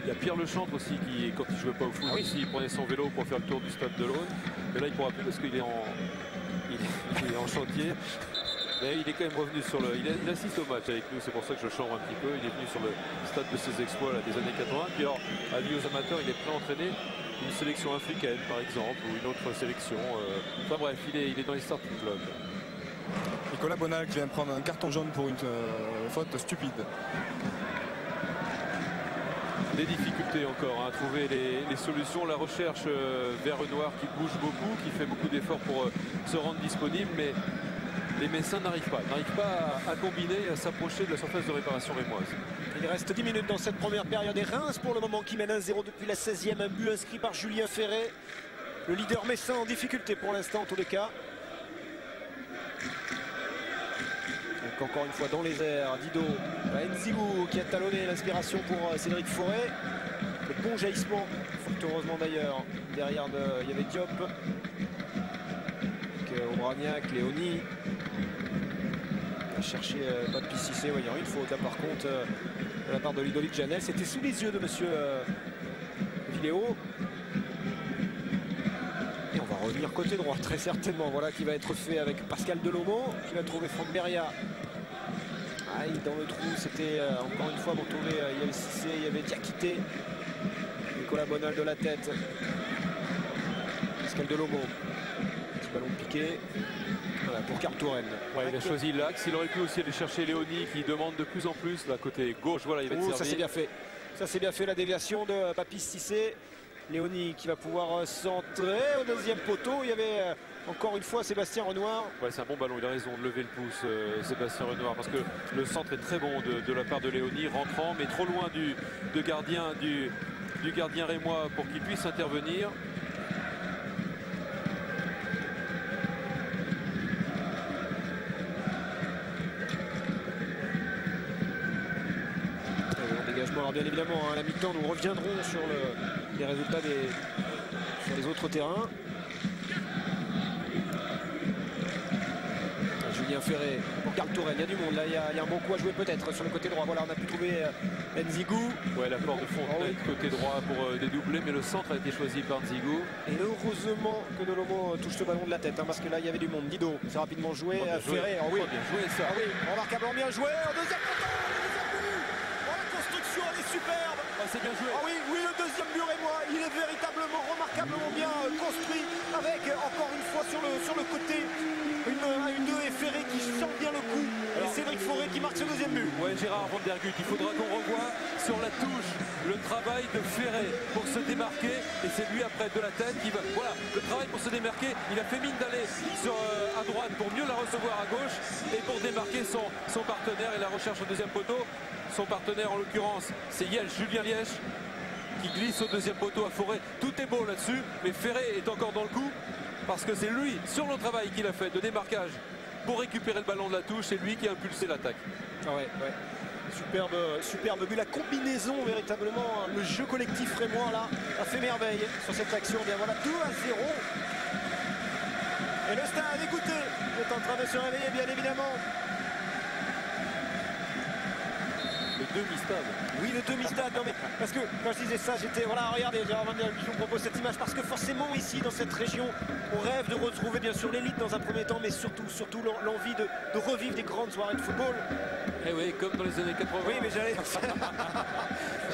Il y a Pierre Lechantre aussi qui, quand il ne jouait pas au foot, il prenait son vélo pour faire le tour du stade de l'Aune. Mais là, il ne pourra plus parce qu'il est il est en chantier. Mais il est quand même revenu sur le... Il assiste au match avec nous, c'est pour ça que je chambre un petit peu. Il est venu sur le stade de ses exploits là, des années 80. Puis alors, avis aux amateurs, il est prêt à entraîner une sélection africaine par exemple, ou une autre sélection. Enfin bref, il est dans les starting blocks.
Nicolas Bonal qui vient de prendre un carton jaune pour une faute stupide.
Des difficultés encore à trouver les solutions. La recherche vers Renoir qui bouge beaucoup, qui fait beaucoup d'efforts pour se rendre disponible, mais les Messins n'arrivent pas à combiner et à s'approcher de la surface de réparation rémoise.
Il reste 10 minutes dans cette première période et Reims pour le moment qui mène 1-0 depuis la 16e. Un but inscrit par Julien Ferret, le leader messin en difficulté pour l'instant en tous les cas. Donc encore une fois dans les airs, Dido, Nzigou qui a talonné l'inspiration pour Cédric Forêt. Le bon jaillissement, fort heureusement d'ailleurs. Derrière, il y avait Diop, Obraniak, Léoni. A cherché Papi Cissé, voyons une faute là par contre de la part de Ludovic Janel. C'était sous les yeux de monsieur Villéo. Et on va revenir côté droit très certainement. Voilà qui va être fait avec Pascal Delomo qui va trouver Franck Beria. Aïe, dans le trou, c'était encore une fois pour trouver, il y avait Cissé, il y avait Diakité. Nicolas Bonal de la tête. Pascal Delomo. Petit ballon piqué. Voilà, pour Cartouren.
Ouais, il a choisi l'axe. Il aurait pu aussi aller chercher Léoni qui demande de plus en plus la côté gauche. Voilà, il va être servi.
Ça c'est bien fait. Ça c'est bien fait, la déviation de Papi Cissé. Léoni qui va pouvoir centrer au deuxième poteau. Il y avait encore une fois Sébastien Renoir.
Ouais, c'est un bon ballon. Il a raison de lever le pouce, Sébastien Renoir, parce que le centre est très bon de la part de Léoni, rentrant, mais trop loin du gardien rémois pour qu'il puisse intervenir.
Alors bien évidemment, à la mi-temps, nous reviendrons sur les résultats sur les autres terrains. Julien Ferret pour Cartouren, il y a du monde là, il y a un bon coup à jouer peut-être sur le côté droit. Voilà, on a pu trouver Nzigou.
Ouais, l'apport de Fontenay côté droit pour dédoubler, mais le centre a été choisi par Nzigou.
Et heureusement que Delomo touche ce ballon de la tête, hein, parce que là il y avait du monde. Dido, c'est rapidement joué. Ferret,
oui, bien joué ça.
Ah oui, remarquablement bien joué. Au deuxième poteau, la construction elle est superbe.
C'est bien joué.
Ah oui, le deuxième but rémois, il est véritablement remarquablement bien construit avec encore une fois sur le côté une 2 et Ferré qui sent bien le coup. Et Cédric Forêt qui marque ce deuxième but.
Ouais, Gérard Van Der Gut, il faudra qu'on revoie sur la touche le travail de Ferré pour se démarquer. Et c'est lui après de la tête qui va. Voilà, le travail pour se démarquer. Il a fait mine d'aller à droite pour mieux la recevoir à gauche et pour démarquer son partenaire et la recherche au deuxième poteau. Son partenaire en l'occurrence c'est Julien Liège qui glisse au deuxième poteau à Forêt. Tout est beau là-dessus, mais Ferré est encore dans le coup parce que c'est lui, sur le travail qu'il a fait de démarquage pour récupérer le ballon de la touche, c'est lui qui a impulsé l'attaque.
Ah ouais. Superbe but, la combinaison véritablement, le jeu collectif rémois là a fait merveille sur cette action. Bien voilà, 2-0. Et le stade, écoutez, est en train de se réveiller bien évidemment.
Le demi-stade.
Oui, le demi-stade. Non mais parce que quand je disais ça, j'étais voilà, regardez, je vous propose cette image parce que forcément ici dans cette région, on rêve de retrouver bien sûr l'élite dans un premier temps, mais surtout l'envie de revivre des grandes soirées de football.
Eh oui, comme dans les années 80.
Oui, mais j'allais.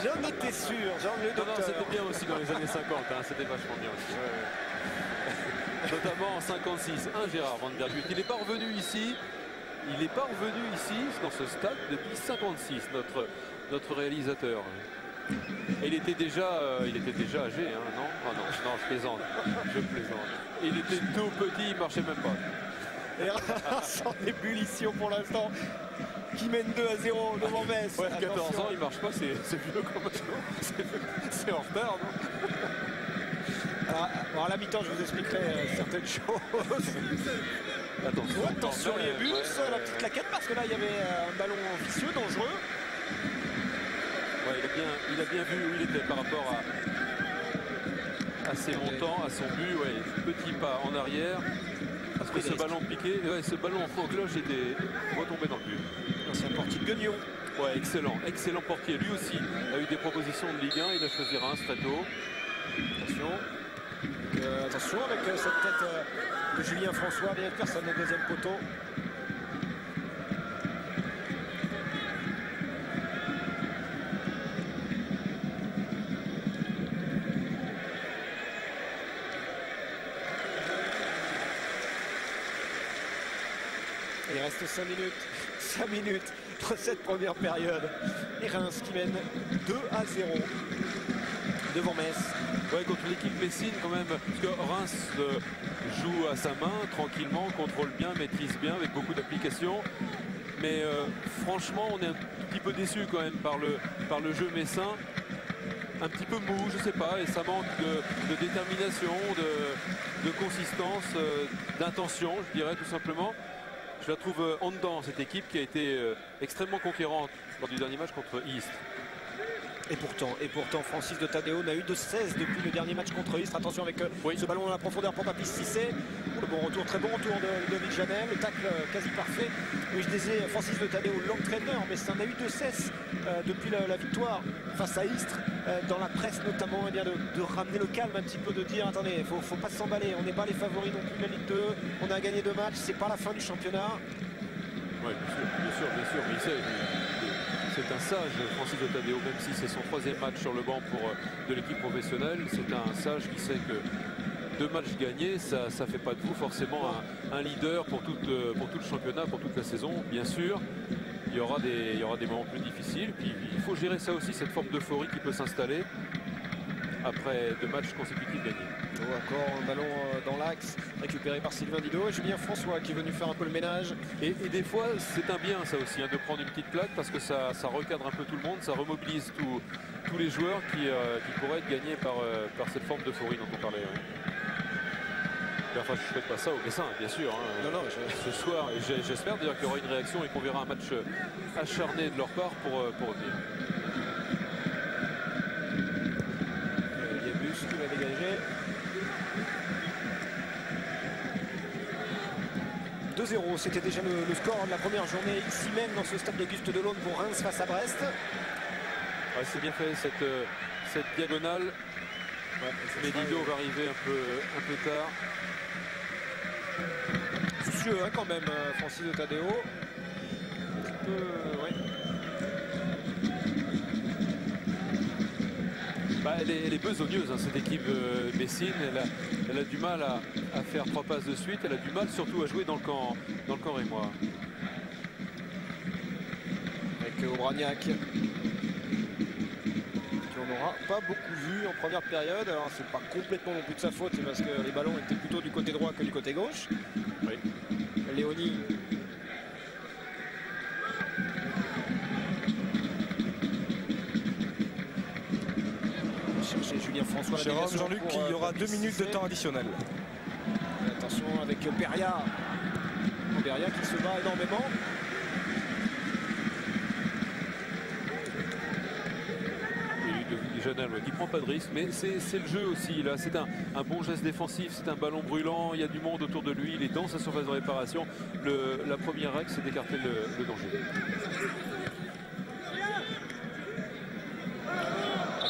J'en étais sûr.
Non, c'était bien aussi dans les années 50. Hein, c'était vachement bien aussi. Ouais. Notamment en 56. Gérard Van Der Gut. Il n'est pas revenu ici. Il n'est pas revenu ici, dans ce stade, depuis 56, notre réalisateur. Et il était déjà âgé, hein, non? Oh non, je plaisante. Je plaisante. Il était tout petit, il ne marchait même pas.
Et sans ébullition pour l'instant, qui mène 2-0 devant Metz.
Ouais, 14 ans, il ne marche pas, c'est vieux comme c'est en retard, non?
Alors à la mi-temps, je vous expliquerai certaines choses. Attention les bus, la petite claquette, parce que là, il y avait un ballon vicieux, dangereux.
Ouais, il a bien vu où il était par rapport à ses montants, à son but. Ouais, petit pas en arrière. Parce que ce ballon piqué, ce ballon en faux cloche était retombé dans le but.
C'est un portier de Guignon.
Ouais, excellent portier. Lui aussi a eu des propositions de Ligue 1. Il a choisi Reims très tôt.
Attention. Attention avec cette tête de Julien François, il n'y a personne au deuxième poteau. Il reste 5 minutes pour cette première période. Et Reims qui mène 2-0 devant Metz.
Ouais, contre l'équipe Messine quand même, parce que Reims joue à sa main tranquillement, contrôle bien, maîtrise bien avec beaucoup d'application. Mais franchement, on est un petit peu déçu quand même par le jeu messin. Un petit peu mou, je sais pas, et ça manque de détermination, de consistance, d'intention, je dirais tout simplement. Je la trouve en dedans, cette équipe qui a été extrêmement conquérante lors du dernier match contre Istres.
Et pourtant, Francis de Tadeo n'a eu de 16 depuis le dernier match contre Istres. Attention avec ce ballon dans la profondeur pour Papis Cissé. Le bon retour, très bon retour de Ludovic Janel. Le tacle quasi parfait. Oui, je disais Francis de Tadeo, l'entraîneur, mais ça n'a eu de cesse depuis la victoire face à Istres. Dans la presse notamment, eh bien, de ramener le calme un petit peu, de dire attendez, il faut pas s'emballer, on n'est pas les favoris non plus de la Ligue 2, on a gagné 2 matchs, c'est pas la fin du championnat.
Oui, bien sûr, mais il sait, c'est un sage, Francis de Tadeo, même si c'est son 3e match sur le banc de l'équipe professionnelle, c'est un sage qui sait que 2 matchs gagnés, ça ne fait pas de vous forcément un leader pour tout le championnat, pour toute la saison, bien sûr. Il y aura des moments plus difficiles. Puis il faut gérer ça aussi, cette forme d'euphorie qui peut s'installer après 2 matchs consécutifs gagnés.
Encore un ballon dans l'axe, récupéré par Sylvain Didot et Julien François qui est venu faire un peu le ménage.
Et des fois, c'est un bien ça aussi, hein, de prendre une petite claque parce que ça recadre un peu tout le monde, ça remobilise tous les joueurs qui pourraient être gagnés par cette forme d'euphorie dont on parlait. Hein. Enfin, je ne souhaite pas ça au Messin, bien sûr. Hein.
Non,
ce soir, j'espère d'ailleurs qu'il y aura une réaction et qu'on verra un match acharné de leur part pour revenir.
Yabus qui va dégager. 2-0, c'était déjà le score de la première journée ici même dans ce stade d'Auguste Delaune pour Reims face à Brest.
Ouais, c'est bien fait cette diagonale. Ouais, mais Didot va arriver un peu tard.
Soucieux hein, quand même, Francis de Tadeo. Un petit peu, ouais.
Bah, elle est besogneuse, hein, cette équipe Messine. Elle a du mal à faire 3 passes de suite. Elle a du mal surtout à jouer dans le camp rémois.
Avec Aubragnac. On n'aura pas beaucoup vu en première période. Alors c'est pas complètement non plus de sa faute, c'est parce que les ballons étaient plutôt du côté droit que du côté gauche.
Oui.
Léonie. Chercher Julien François.
Jérôme, Jean-Luc, il y aura 2 minutes de temps additionnel.
Attention avec Beria. Beria qui se bat énormément.
Janel, qui prend pas de risque, mais c'est le jeu aussi. Là, c'est un bon geste défensif, c'est un ballon brûlant, il y a du monde autour de lui, il est dans sa surface de réparation. La première règle, c'est d'écarter le danger.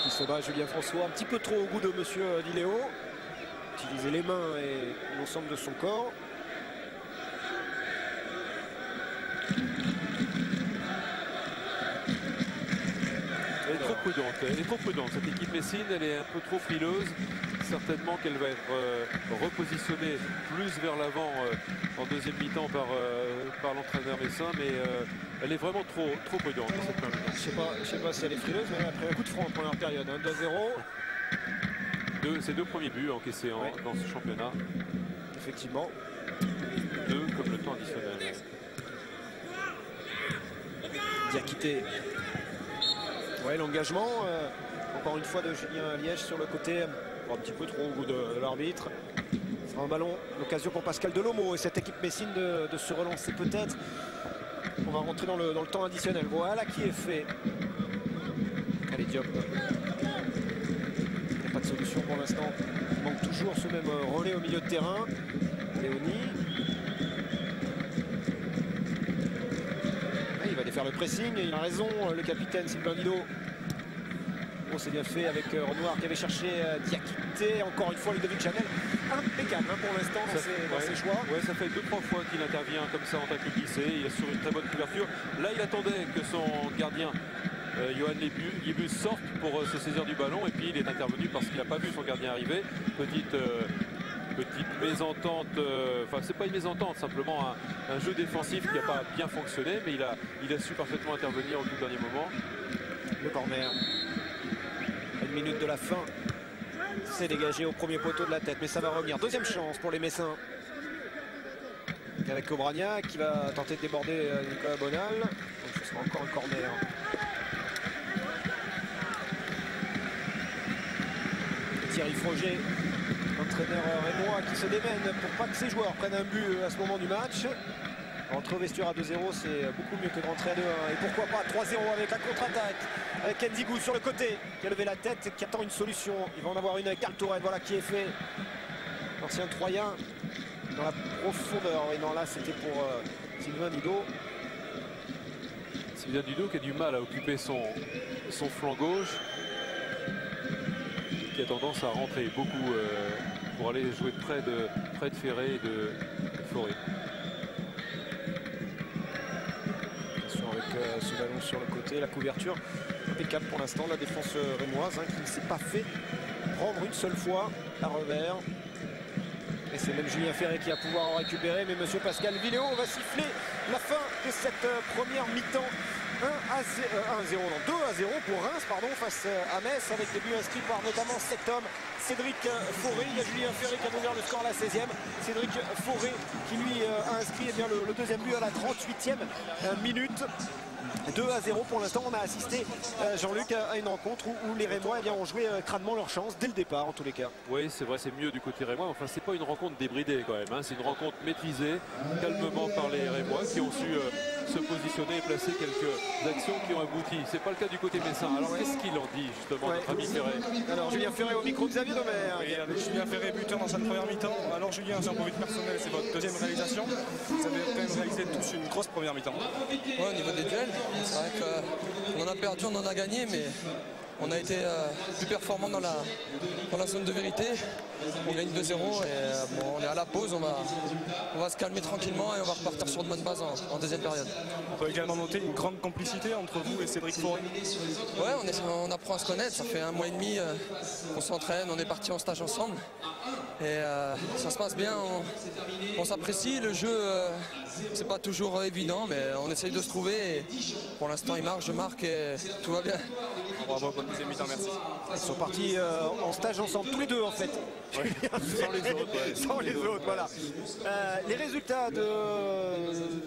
Qui se bat, Julien François, un petit peu trop au goût de monsieur Diléo. Utiliser les mains et l'ensemble de son corps.
Elle est trop prudente, cette équipe Messine, elle est un peu trop frileuse. Certainement qu'elle va être repositionnée plus vers l'avant en deuxième mi-temps par l'entraîneur messin, mais elle est vraiment trop prudente dans cette première mi-temps.
Je sais pas si elle est frileuse, mais elle a pris un coup de front en première période, hein, 2-0.
Ces 2 premiers buts encaissés dans ce championnat.
Effectivement.
2 comme le temps additionnel.
Diakité. Ouais, l'engagement, encore une fois, de Julien Liège sur le côté, un petit peu trop au goût de l'arbitre. Ce sera un ballon, l'occasion pour Pascal Delomo et cette équipe messine de se relancer peut-être. On va rentrer dans le temps additionnel. Voilà qui est fait. Allez, Diop. Il n'y a pas de solution pour l'instant. Il manque toujours ce même relais au milieu de terrain. Léonie. Il va aller faire le pressing et il a raison, le capitaine Sylvain Didot. Oh, c'est bien fait avec Renoir qui avait cherché Diakité. Encore une fois, Ludovic Chanel. Impeccable pour l'instant dans ses choix.
Ouais, ça fait 2-3 fois qu'il intervient comme ça en tacle glissé. Il assure une très bonne couverture. Là, il attendait que son gardien Johan Yebus sorte pour se saisir du ballon. Et puis, il est intervenu parce qu'il n'a pas vu son gardien arriver. Petite mésentente, enfin c'est pas une mésentente, simplement un jeu défensif qui n'a pas bien fonctionné, mais il a su parfaitement intervenir au tout dernier moment.
Le corner, une minute de la fin, c'est dégagé au premier poteau de la tête, mais ça va revenir. Deuxième chance pour les Messins, avec Obrania qui va tenter de déborder Nicolas Bonal. Donc ce sera encore un corner. Thierry Froger, entraîneur rémois, qui se démène pour pas que ses joueurs prennent un but à ce moment du match. Rentrer au vestiaire à 2-0, c'est beaucoup mieux que de rentrer à 2-1. Et pourquoi pas 3-0 avec la contre-attaque, avec Ndickou sur le côté, qui a levé la tête et qui attend une solution. Il va en avoir une avec Carl Tourelle, voilà qui est fait. L'ancien Troyen dans la profondeur. Et non, là c'était pour Sylvain Didot.
Sylvain Didot qui a du mal à occuper son flanc gauche, qui a tendance à rentrer beaucoup pour aller jouer près de Ferré et de Forêt.
Attention avec ce ballon sur le côté, la couverture impeccable pour l'instant, la défense rémoise qui ne s'est pas fait prendre une seule fois à revers. Et c'est même Julien Ferré qui va pouvoir en récupérer, mais monsieur Pascal Villéo va siffler la fin de cette première mi-temps. 2-0 pour Reims face à Metz, avec des buts inscrits par notamment cet homme, Cédric Fauré. Il y a Julien Ferré qui a ouvert le score à la 16e. Cédric Fauré qui lui a inscrit le deuxième but à la 38e minute. 2-0 pour l'instant. On a assisté, Jean-Luc, à une rencontre où les Rémois ont joué crânement leur chance dès le départ en tous les cas.
Oui, c'est vrai, c'est mieux du côté Rémois. Enfin, c'est pas une rencontre débridée quand même. C'est une rencontre maîtrisée calmement par les Rémois qui ont su se positionner et placer quelques actions qui ont abouti. C'est pas le cas du côté messin. Alors qu'est-ce qu'il en dit justement notre ami Ferré?
Alors Julien Ferré au micro de Xavier Domer.
Oui, avec Julien Ferré buteur dans cette première mi-temps. Alors Julien, c'est un peu vite personnel, c'est votre deuxième réalisation. Vous avez quand même réalisé tous une grosse première mi-temps.
Ouais, au niveau des duels, c'est vrai qu'on en a perdu, on en a gagné, mais on a été plus performant dans la zone de vérité. On gagne 2-0 et bon, on est à la pause, on va se calmer tranquillement et on va repartir sur de bonnes bases en deuxième période.
On peut également noter une grande complicité entre vous et Cédric Fauré.
Ouais, on apprend à se connaître, ça fait 1 mois et demi qu'on s'entraîne, on est parti en stage ensemble et ça se passe bien, on s'apprécie, le jeu c'est pas toujours évident mais on essaye de se trouver et pour l'instant il marque, je marque et tout va bien.
Bravo, bonne deuxième mi-temps, merci.
Ils sont partis en stage ensemble, tous les deux en fait.
Ouais. Sans les autres. Ouais.
Sans les autres, voilà. Les résultats de...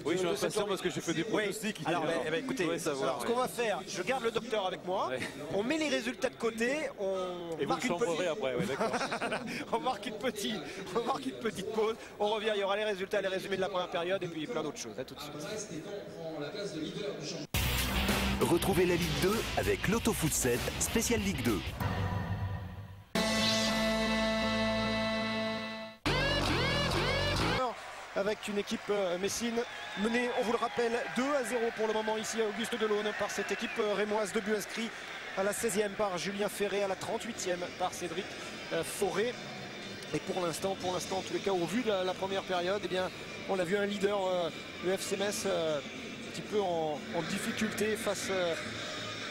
Oui, je suis impatient parce que j'ai fait des pronostics.
Oui. Alors, écoutez, alors, ce qu'on va faire, je garde le docteur avec moi, on met les résultats de côté,
et vous chambrerez après, ouais, d'accord.
on marque une petite pause, on revient, il y aura les résultats, les résumés de la première période et puis plein d'autres choses. À tout de suite.
Retrouvez la Ligue 2 avec l'Autofoot 7, spécial Ligue 2.
Avec une équipe messine menée, on vous le rappelle, 2-0 pour le moment ici à Auguste Delaune par cette équipe rémoise. 2 buts inscrits à la 16e par Julien Ferré, à la 38e par Cédric Fauré. Et pour l'instant, en tous les cas, au vu de la première période, eh bien, on a vu un leader, le FC Metz, un petit peu en difficulté face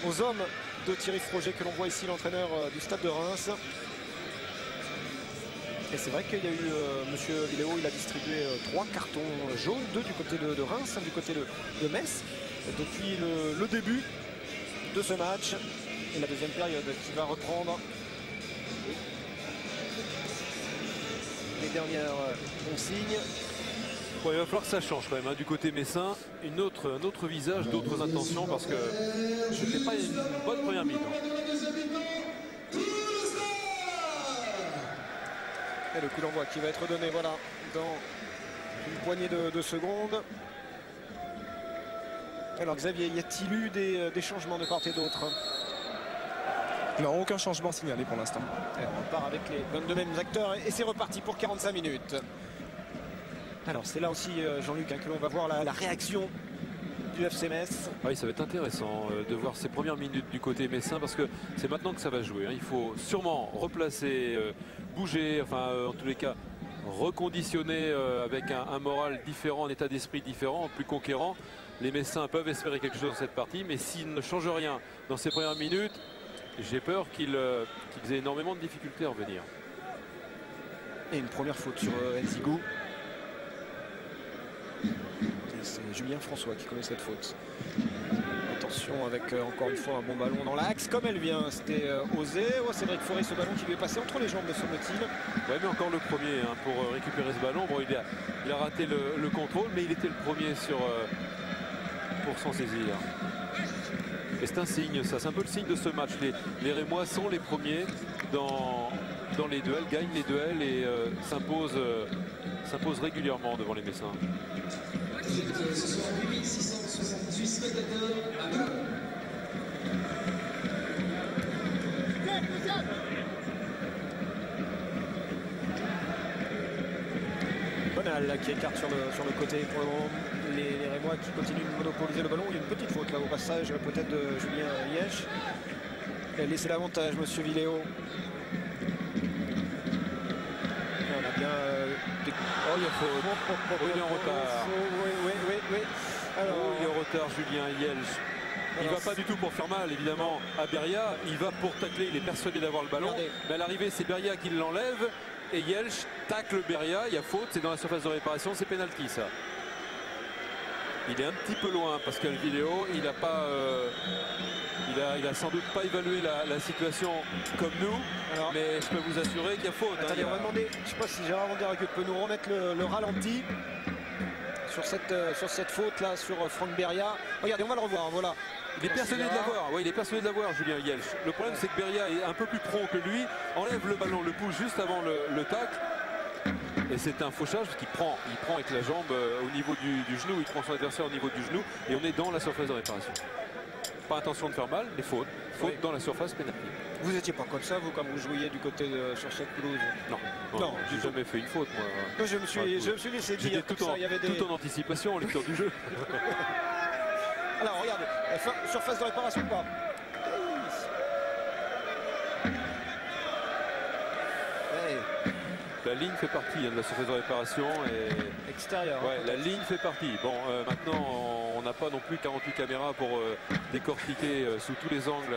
aux hommes de Thierry Froger que l'on voit ici, l'entraîneur du Stade de Reims. Et c'est vrai qu'il y a eu monsieur Villéo, il a distribué 3 cartons jaunes, 2 du côté de Reims, 1 du côté de Metz, depuis le début de ce match. Et la deuxième période qui va reprendre les dernières consignes.
Bon, il va falloir que ça change quand même du côté messin, un autre visage, d'autres intentions, parce que c'était pas une bonne première mi-temps.
Et le coup d'envoi qui va être donné, voilà, dans une poignée de secondes. Alors Xavier, y a-t-il eu des changements de part et d'autre?
Non, aucun changement signalé pour l'instant.
On part avec les 22 mêmes acteurs et c'est reparti pour 45 minutes. Alors c'est là aussi, Jean-Luc, que l'on va voir la réaction du FC Metz.
Oui, ça va être intéressant de voir ces premières minutes du côté messin parce que c'est maintenant que ça va jouer. Hein. Il faut sûrement replacer, bouger, enfin en tous les cas reconditionner avec un moral différent, un état d'esprit différent, plus conquérant. Les Messins peuvent espérer quelque chose dans cette partie, mais s'ils ne changent rien dans ces premières minutes, j'ai peur qu'ils aient énormément de difficultés à revenir.
Et une première faute sur Nzigou. C'est Julien François qui connaît cette faute. Attention avec encore une fois un bon ballon dans l'axe comme elle vient. C'était osé. Oh, Cédric Forêt, ce ballon qui lui est passé entre les jambes de semble-t-il.
Ouais, mais encore le premier hein, pour récupérer ce ballon. Bon, il a raté le contrôle, mais il était le premier pour s'en saisir. Et c'est un signe, ça c'est un peu le signe de ce match. Les Rémois sont les premiers dans les duels, gagnent les duels et s'imposent régulièrement devant les Messins.
Ce soir 8678 spectateurs à Ballon.
Bonal qui écarte sur le côté pour le moment. Les Rémois qui continuent de monopoliser le ballon. Il y a une petite faute là au passage peut-être de Julien Liège. Il a laissé l'avantage monsieur Villéo. On a bien
oh, il y a faute. Il est en retard.
Oui. Alors,
il est en retard, Julien Liège. Il ne va pas du tout pour faire mal, évidemment, à Beria. Il va pour tacler, il est persuadé d'avoir le ballon.
Regardez.
Mais à l'arrivée, c'est Beria qui l'enlève. Et Yelch tacle Beria. Il y a faute, c'est dans la surface de réparation, c'est pénalty, ça. Il est un petit peu loin, Pascal Villéo. Il n'a pas... Il a sans doute pas évalué la situation comme nous, alors, mais je peux vous assurer qu'il y a faute.
Attendez, on va demander, je ne sais pas si Gérard Vanderhaeghe peut nous remettre le ralenti sur cette faute là sur Franck Beria. Regardez, on va le revoir, voilà.
Il est persuadé de l'avoir, oui, il est persuadé de l'avoir, Julien Liège. Le problème c'est que Beria est un peu plus prompt que lui, enlève le ballon, le pousse juste avant le tacle. Et c'est un fauchage parce qu'il prend avec la jambe au niveau du genou, il prend son adversaire au niveau du genou et on est dans la surface de réparation. Pas intention de faire mal, mais faute dans la surface pénale.
Vous n'étiez pas comme ça, vous, quand vous jouiez du côté sur cette pelouse?
Non, j'ai jamais fait une faute, moi.
Non, je me suis laissé dire
tout,
comme ça, il y avait des...
tout en anticipation en lecture du jeu.
Alors, regardez, surface de réparation ou pas?
La ligne fait partie de la surface de réparation et
extérieur.
Ouais, la ligne fait partie. Bon, maintenant on n'a pas non plus 48 caméras pour décortiquer sous tous les angles.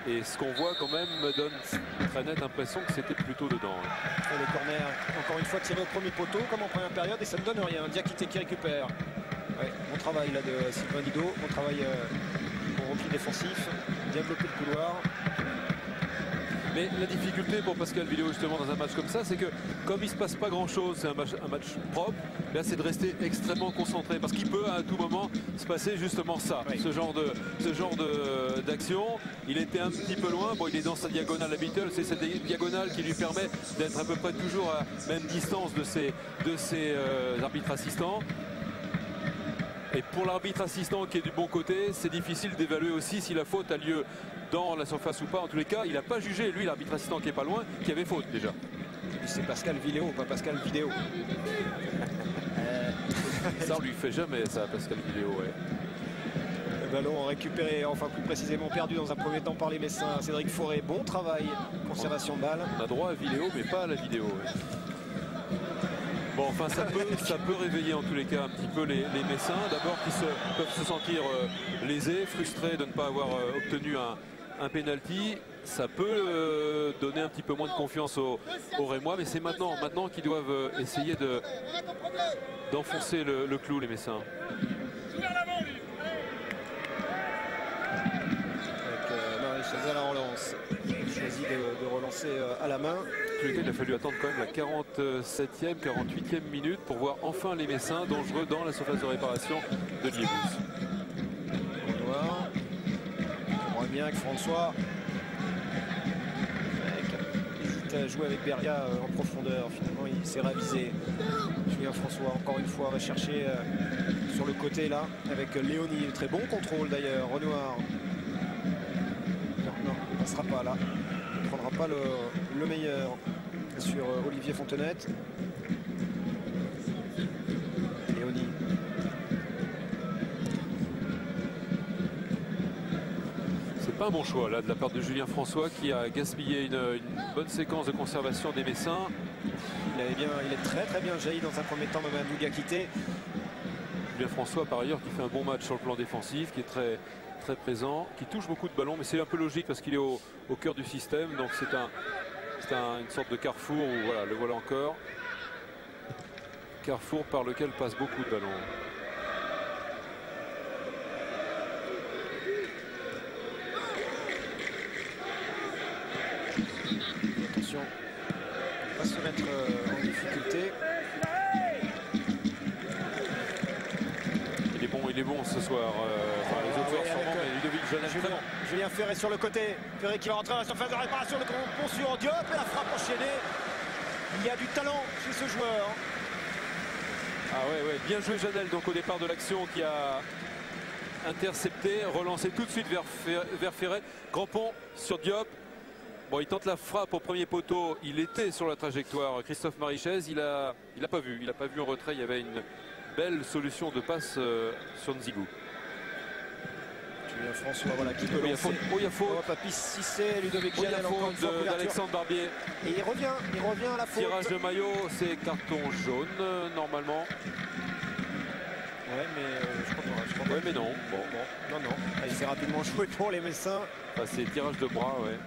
Et ce qu'on voit quand même me donne très nette impression que c'était plutôt dedans.
Et le corner, encore une fois tiré au premier poteau, comme en première période, et ça ne donne rien. Diakité qui récupère. Ouais, bon travail là de Sylvain Didot, bon travail au repli défensif, bien bloqué le couloir.
Mais la difficulté pour Pascal Villéo justement dans un match comme ça, c'est que comme il ne se passe pas grand chose, c'est un match propre, là c'est de rester extrêmement concentré parce qu'il peut à tout moment se passer justement ça, oui. ce genre d'action. Il était un petit peu loin, bon il est dans sa diagonale habituelle, c'est cette diagonale qui lui permet d'être à peu près toujours à même distance de ses arbitres assistants. Et pour l'arbitre assistant qui est du bon côté, c'est difficile d'évaluer aussi si la faute a lieu dans la surface ou pas. En tous les cas, il n'a pas jugé, lui, l'arbitre assistant qui est pas loin, qui avait faute déjà.
C'est Pascal Villéo, pas Pascal Vidéo.
Ça, on lui fait jamais, ça, Pascal Villéo, ouais.
Le ballon récupéré, enfin plus précisément perdu dans un premier temps par les Messins. Cédric Forêt, bon travail, conservation de balle.
On a droit à Villéo, mais pas à la vidéo. Ouais. Bon, enfin, ça peut réveiller en tous les cas un petit peu les Messins. D'abord, qui peuvent se sentir lésés, frustrés de ne pas avoir obtenu un penalty. Ça peut donner un petit peu moins de confiance aux Rémois, mais c'est maintenant qu'ils doivent essayer d'enfoncer le clou, les Messins.
Avec Marie Chazal à relance. Il choisit de relancer à la main.
Il a fallu attendre quand même la 47e, 48e minute pour voir enfin les Messins dangereux dans la surface de réparation de Liébus.
On voit bien que François hésite à jouer avec Beria en profondeur. Finalement, il s'est ravisé. Julien François, encore une fois, va chercher sur le côté là avec Léonie. Très bon contrôle d'ailleurs. Renoir. Non, il ne passera pas là. Il ne prendra pas le meilleur sur Olivier Fontenette. Léonie.
Pas un bon choix là de la part de Julien François qui a gaspillé une bonne séquence de conservation des Messins.
Il est très bien jailli dans un premier temps, Mamadou Diakité.
Julien François par ailleurs qui fait un bon match sur le plan défensif, qui est très présent, qui touche beaucoup de ballons, mais c'est un peu logique parce qu'il est au cœur du système, donc c'est une sorte de carrefour où voilà, le voilà encore. Carrefour par lequel passe beaucoup de ballons.
Attention, on va pas se mettre en difficulté.
Il est bon ce soir. Enfin, les autres joueurs sûrement, mais Ludovic Janel.
Julien Ferré sur le côté. Ferré qui va rentrer dans la surface de réparation. Le grand pont sur Diop et la frappe enchaînée. Il y a du talent chez ce joueur.
Ah ouais, bien joué Janel donc au départ de l'action qui a intercepté, relancé tout de suite vers Ferré. Grand pont sur Diop. Bon, il tente la frappe au premier poteau. Il était sur la trajectoire. Christophe Marichez, il a pas vu en retrait. Il y avait une belle solution de passe sur Nzigou.
Julien François, voilà, qui peut lancer.
Il y a faute.
Papy Cissé, Ludovic Janel,
d'Alexandre Barbier.
Et il revient à la faute.
Tirage de maillot, c'est carton jaune normalement.
Ouais, mais je crois pas.
Ouais, mais non. Bon.
Non. Il s'est rapidement joué pour les Messins.
Enfin, c'est tirage de bras, ouais.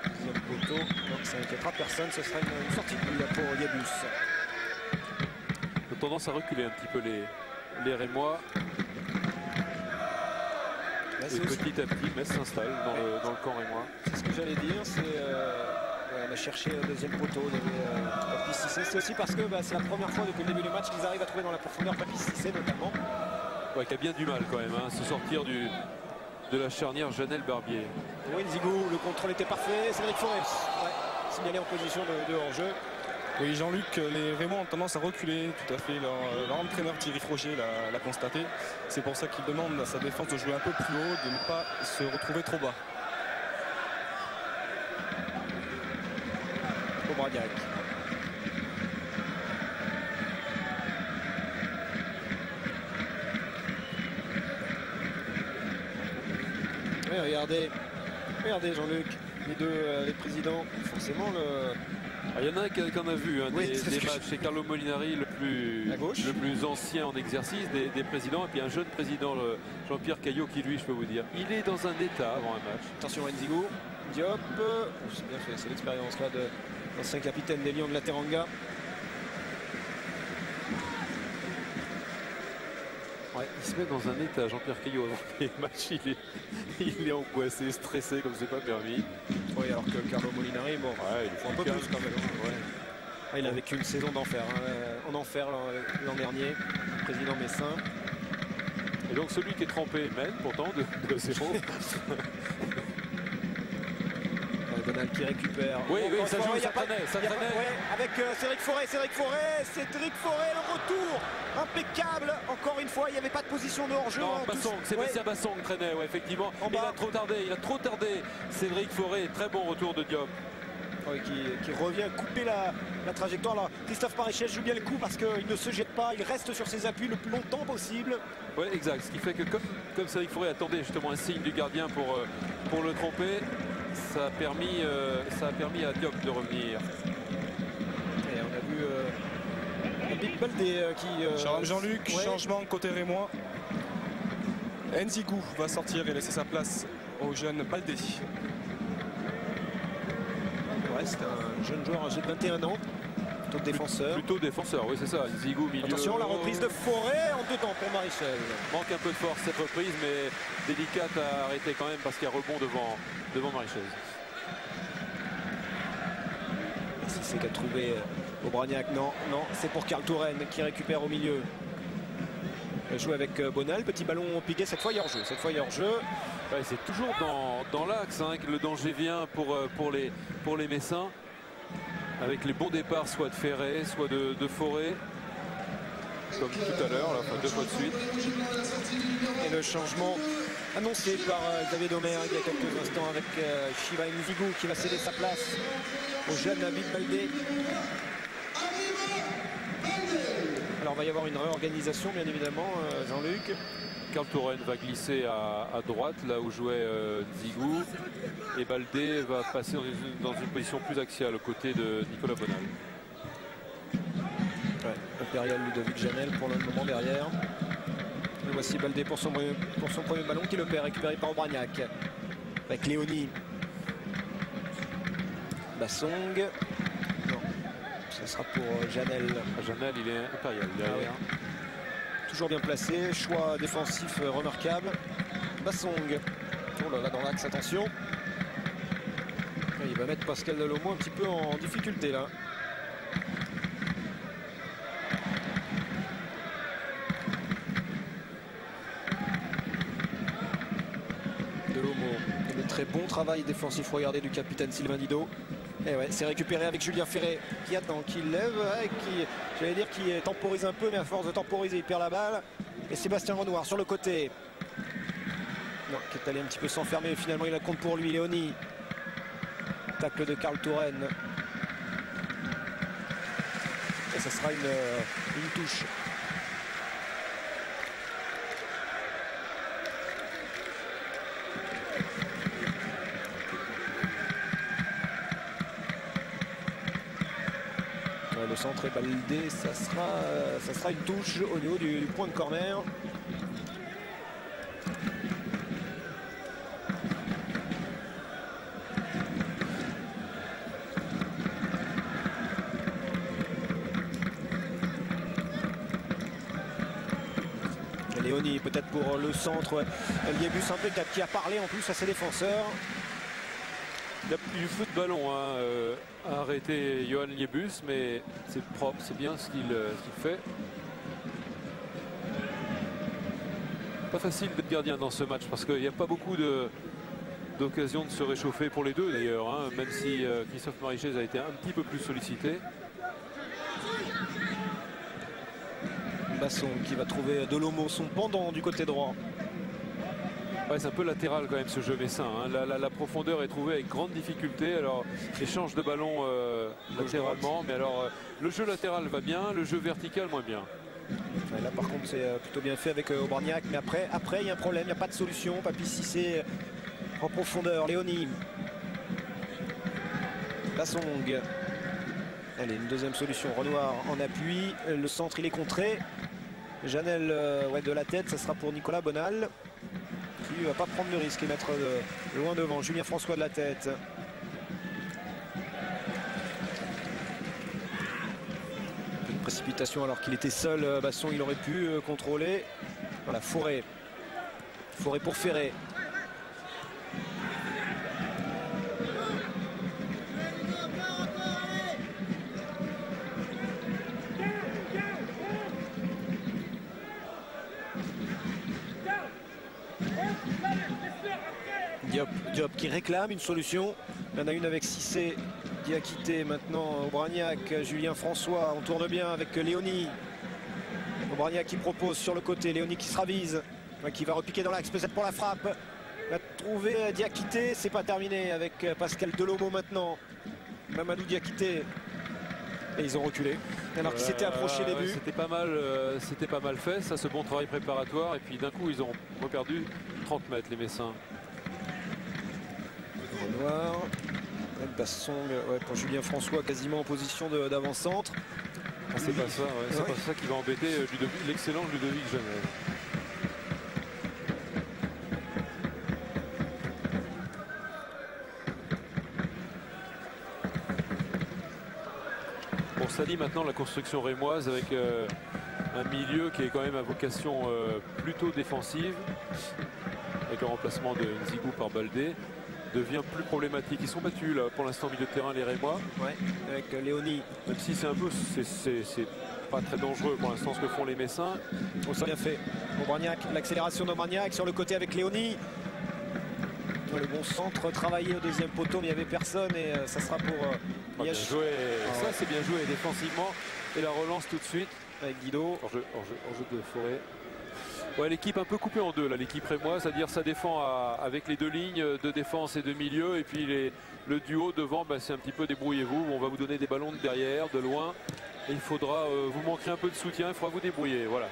Deuxième poteau, donc ça n'inquiétera personne. Ce sera une sortie de but pour Yabus.
Ils ont tendance à reculer un petit peu les Rémois. Et petit à petit, Metz s'installe dans le camp rémois.
C'est ce que j'allais dire, on a cherché le deuxième poteau, il y avait Papy Cissé. C'est aussi parce que c'est la première fois depuis le début du match qu'ils arrivent à trouver dans la profondeur Papy Cissé notamment.
Ouais, qui a bien du mal quand même, à se sortir de la charnière Janel-Barbier.
Oui, Nzigou, le contrôle était parfait. Cédric Forêt, signalé en position de hors-jeu.
Oui, Jean-Luc, les Rémois ont tendance à reculer, tout à fait. Leur entraîneur Thierry Frogier l'a constaté. C'est pour ça qu'il demande à sa défense de jouer un peu plus haut, de ne pas se retrouver trop bas.
Aubragnac. Oui, regardez Jean-Luc, les présidents, forcément
Il y en a un qui en a vu des matchs. C'est Carlo Molinari, le plus ancien en exercice des présidents. Et puis un jeune président, Jean-Pierre Caillot, qui lui, je peux vous dire, il est dans un état avant un match.
Attention à Nzigou, Diop, c'est bien fait, c'est l'expérience là de l'ancien capitaine des Lions de la Teranga.
Ouais, il se met dans un état, Jean-Pierre Caillot, avant les matchs, il est angoissé, stressé, comme c'est pas permis.
Oui, alors que Carlo Molinari, bon,
ouais, il faut
un peu plus quand même. Ouais. Ah, il a vécu une saison d'enfer, en enfer l'an dernier, président Messin.
Et donc celui qui est trempé mène pourtant de 0.
Donald qui récupère.
Oui, ça joue, ça traînait.
Avec Cédric Forêt, le retour impeccable. Encore une fois, il n'y avait pas de position de hors-jeu.
Non, Sébastien Bassong traînait, traînait. Il a trop tardé. Cédric Forêt, très bon retour de Diop.
Oui, qui revient couper la trajectoire. Là, Christophe Marichez joue bien le coup parce qu'il ne se jette pas, il reste sur ses appuis le plus longtemps possible.
Oui, exact. Ce qui fait que comme Cédric Forêt attendait justement un signe du gardien pour le tromper, ça a permis à Diop de revenir.
Et on a vu Big Baldé qui...
Jean-Luc, changement côté rémois. Nzigou va sortir et laisser sa place au jeune Baldé.
Ouais, c'est un jeune joueur âgé de 21 ans. Plutôt défenseur,
oui c'est ça. Nzigou milieu.
Attention, la reprise de Forêt en deux temps pour Marichel.
Manque un peu de force cette reprise, mais délicate à arrêter quand même parce qu'il y a rebond devant Marichel.
Si c'est qu'à trouver Aubragnac, non, c'est pour Karl Touraine qui récupère au milieu. Il joue avec Bonal, petit ballon piqué, cette fois il y a hors-jeu.
Ouais, c'est toujours dans l'axe que le danger vient pour les Messins. Avec les bons départs soit de Ferré, soit de Forêt. Comme tout à l'heure, deux fois de suite.
Et le changement annoncé par Xavier Domergue il y a quelques instants avec Shiva Nzigou qui va céder sa place au jeune Big Baldé. Alors il va y avoir une réorganisation bien évidemment, Jean-Luc.
Karl Toren va glisser à droite, là où jouait Zigou. Et Baldé va passer dans une position plus axiale, aux côtés de Nicolas Bonal.
Ouais, Impérial Ludovic Janel pour le moment derrière. Et voici Baldé pour son premier ballon qui le perd, récupéré par Aubragnac. Avec Léonie. Bassong. Non, ce sera pour Janel.
Janel, il est Impérial derrière.
Ah oui. Toujours bien placé, choix défensif remarquable. Bassong. Oh là là, dans l'axe, attention. Il va mettre Pascal Delomo un petit peu en difficulté là. Delomo, le très bon travail défensif, regardez, du capitaine Sylvain Didot. Et ouais, c'est récupéré avec Julien Ferré qui attend, qui lève, qui, j'allais dire, qui temporise un peu, mais à force de temporiser, il perd la balle. Et Sébastien Renoir sur le côté. Non, qui est allé un petit peu s'enfermer, finalement il a le compte pour lui, Léonie. Tacle de Karl Toren. Et ça sera une touche. Ouais, le centre est Baldé, ça sera une touche au niveau du point de corner. Léonie peut-être pour le centre. Liébus un peu qui a parlé en plus à ses défenseurs.
Il a eu feu de ballon à arrêter Johan Liébus, mais c'est propre, c'est bien ce qu'il fait. Pas facile d'être gardien dans ce match parce qu'il n'y a pas beaucoup d'occasions de se réchauffer pour les deux d'ailleurs, hein, même si Christophe Marichez a été un petit peu plus sollicité.
Basson qui va trouver Delomo, son pendant du côté droit.
Ouais, c'est un peu latéral quand même ce jeu messin, hein. La profondeur est trouvée avec grande difficulté. Alors échange de ballon latéralement, mais alors le jeu latéral va bien, le jeu vertical moins bien.
Ouais, là par contre c'est plutôt bien fait avec Aubragnac, mais après il y a un problème, il n'y a pas de solution. Papy Cissé en profondeur, Léonie. Bassong. Allez, une deuxième solution, Renoir en appui, le centre il est contré. Janel ouais, de la tête, ça sera pour Nicolas Bonal, qui ne va pas prendre le risque et mettre loin devant. Julien François de la tête. Une précipitation alors qu'il était seul. Basson, il aurait pu contrôler. Voilà, Forêt. Forêt pour Ferré. Diop qui réclame une solution. Il y en a une avec Cissé qui a quitté maintenant Aubragnac. Julien François, on tourne bien avec Léonie. Aubragnac qui propose sur le côté. Léonie qui se ravise, qui va repiquer dans l'axe peut-être pour la frappe. Va trouver Diakité, c'est pas terminé avec Pascal Delomo maintenant. Mamadou Diakité. Et ils ont reculé. Alors qu'ils s'étaient approchés début.
C'était pas mal fait, ça, ce bon travail préparatoire. Et puis d'un coup, ils ont reperdu 30 mètres, les Messins.
Renoir. Bassong, ouais, pour Julien François, quasiment en position d'avant-centre.
Ah, c'est pas ça, ouais. C'est pas ça qui va embêter l'excellent Ludovic Janel. Bon, ça dit maintenant la construction rémoise avec un milieu qui est quand même à vocation plutôt défensive, avec le remplacement de Nzigou par Baldé, devient plus problématique. Ils sont battus là pour l'instant milieu de terrain, les Rémois.
Ouais, avec Léonie.
Même si c'est un peu, c'est pas très dangereux pour l'instant ce que font les Messins.
On s'est bien fait. Aubragnac, l'accélération d'Aubragnac sur le côté avec Léonie. Le bon centre travaillé au deuxième poteau, mais il n'y avait personne et ça sera pour
bien joué. Ça c'est bien joué défensivement. Et la relance tout de suite
avec Guido.
Hors jeu de Forêt. Ouais, l'équipe un peu coupée en deux là, l'équipe rémoise, c'est-à-dire ça défend avec les deux lignes de défense et de milieu, et puis le duo devant, c'est un petit peu débrouillez-vous, on va vous donner des ballons de derrière, de loin, et il faudra, vous manquerez un peu de soutien, il faudra vous débrouiller, voilà.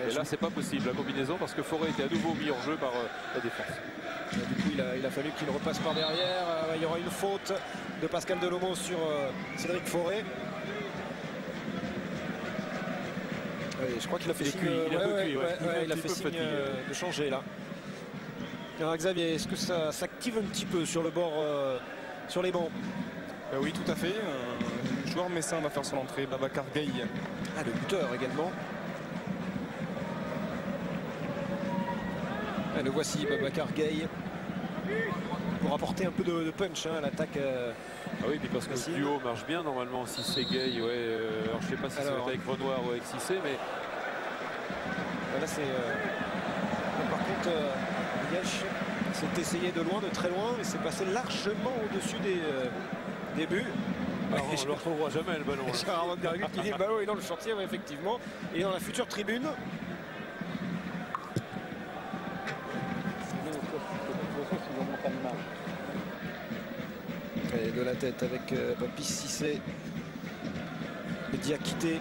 Et là, c'est pas possible la combinaison parce que Forêt était à nouveau mis hors jeu par la défense.
Et du coup, il a fallu qu'il repasse par derrière. Il y aura une faute de Pascal Delhomme sur Cédric Forêt. Je crois qu'il a fait signe, il a fait signe de changer là. Alors Xavier, est-ce que ça s'active un petit peu sur le bord, sur les bancs?
Oui, tout à fait. Un joueur messin va faire son entrée, Babacar Gueye.
Ah, le buteur également. Ah, le voici, Babacar Gueye, pour apporter un peu de punch à l'attaque.
Ah oui, puis parce que le duo marche bien normalement, Cissé Gueye, alors je sais pas si c'est avec Renoir ou avec Cissé, mais
là c'est par contre Yesh s'est essayé de loin, de très loin, mais c'est passé largement au-dessus des buts.
Alors, on ne le retrouvera jamais le ballon.
Gérard Van Der Gucht qui dit le ballon est dans le chantier, effectivement, et dans la future tribune. Et de la tête avec Papis Cissé et Diakité.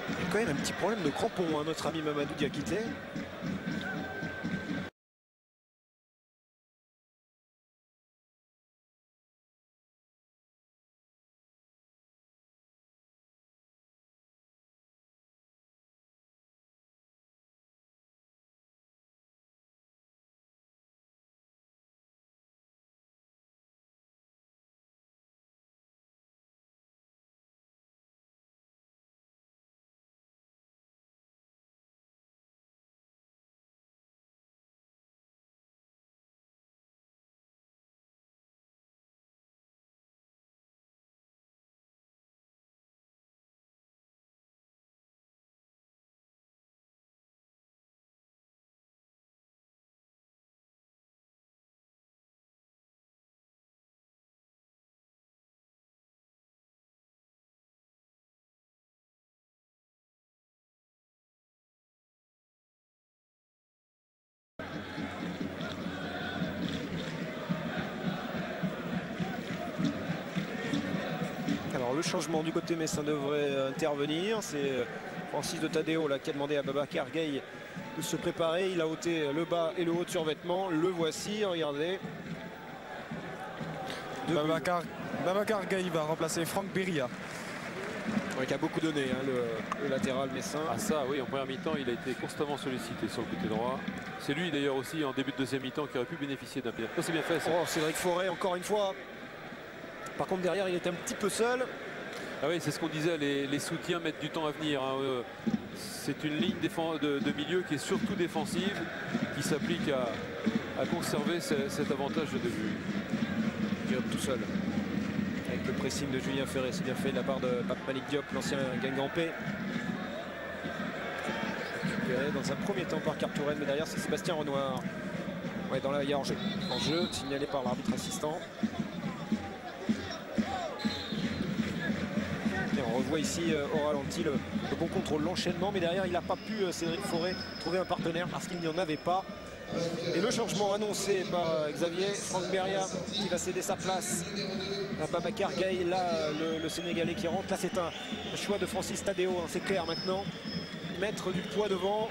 Il y a quand même un petit problème de crampon, notre ami Mamadou Diakité. Alors le changement du côté messin devrait intervenir. C'est Francis de Tadeo là, qui a demandé à Babacar Gueye de se préparer. Il a ôté le bas et le haut de survêtement. Le voici, regardez.
Babacar Gueye va remplacer Franck Beria.
Ouais, qui a beaucoup donné, le latéral messin.
Ah ça oui, en première mi-temps il a été constamment sollicité sur le côté droit. C'est lui d'ailleurs aussi en début de deuxième mi-temps qui aurait pu bénéficier d'un pénalty. C'est bien fait ça.
Oh, Cédric Forêt encore une fois. Par contre derrière il était un petit peu seul.
Ah oui, c'est ce qu'on disait, les soutiens mettent du temps à venir. C'est une ligne de milieu qui est surtout défensive, qui s'applique à conserver cet avantage de but.
Diop tout seul. Avec le pressing de Julien Ferré, c'est bien fait de la part de Pape Malik Diop, l'ancien Guingampé. Récupéré dans un premier temps par Cartourène, mais derrière c'est Sébastien Renoir. Ouais, dans la, il y a hors-jeu. Hors-jeu signalé par l'arbitre assistant. Et on revoit ici au ralenti le bon contrôle, l'enchaînement, mais derrière il n'a pas pu, Cédric Forêt, trouver un partenaire parce qu'il n'y en avait pas. Et le changement annoncé par Xavier, Franck Beria qui va céder sa place à Babacar Gueye, là le Sénégalais qui rentre. Là c'est un choix de Francis Tadeo, hein, c'est clair maintenant. Mettre du poids devant.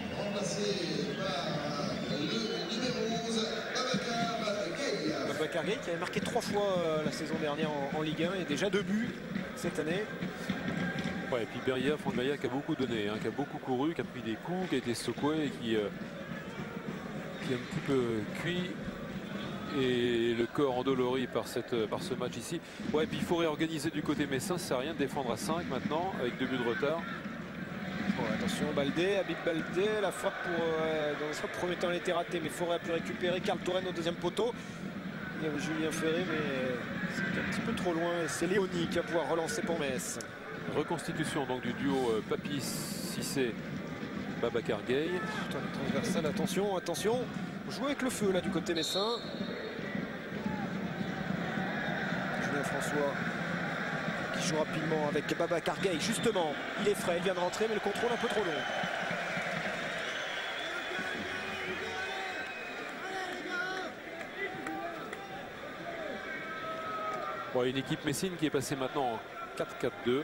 Babacar Gueye qui avait marqué 3 fois la saison dernière en Ligue 1 et déjà 2 buts cette année.
Ouais, et puis Franck Beria qui a beaucoup donné, qui a beaucoup couru, qui a pris des coups, qui a été secoué et qui est un petit peu cuit et le corps endolori par ce match ici. Ouais, et puis il faut réorganiser du côté messin, ça sert à rien de défendre à 5 maintenant avec 2 buts de retard.
Bon, attention Baldé, Habib Baldé, la frappe pour dans un premier temps elle était ratée, mais Forêt a pu récupérer. Cartourène au deuxième poteau. Il y avait Julien Ferré, mais c'était un petit peu trop loin et c'est Léoni qui va pouvoir relancer pour Metz.
Reconstitution donc du duo Papis Cissé Babacar Gueye.
Transversal, attention, attention. Jouer avec le feu là du côté messin. Julien François qui joue rapidement avec Babacar Gueye. Justement, il est frais, il vient de rentrer, mais le contrôle un peu trop long.
Bon, une équipe messine qui est passée maintenant en 4-4-2.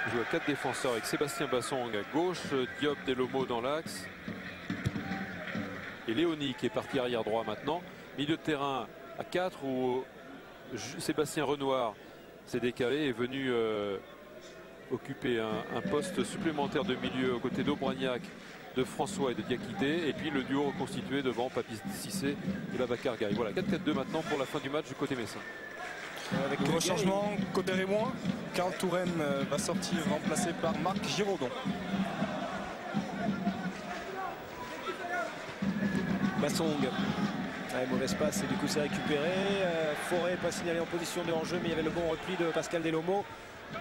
Il joue à 4 défenseurs avec Sébastien Bassong à gauche, Diop Delomo dans l'axe. Et Léoni qui est parti arrière droit maintenant. Milieu de terrain à 4 où Sébastien Renoir s'est décalé et est venu occuper un poste supplémentaire de milieu aux côtés d'Aubragnac, de François et de Diakité. Et puis le duo reconstitué devant Papy Cissé et Babacar Gaye. Voilà, 4-4-2 maintenant pour la fin du match du côté messin.
Avec nouveau changement côté rémois. Karl Touraine va sortir remplacé par Marc Giraudon.
Bassong. Allez, mauvaise passe et du coup c'est récupéré. Forêt pas signalé en position de hors-jeu, mais il y avait le bon repli de Pascal Delomo.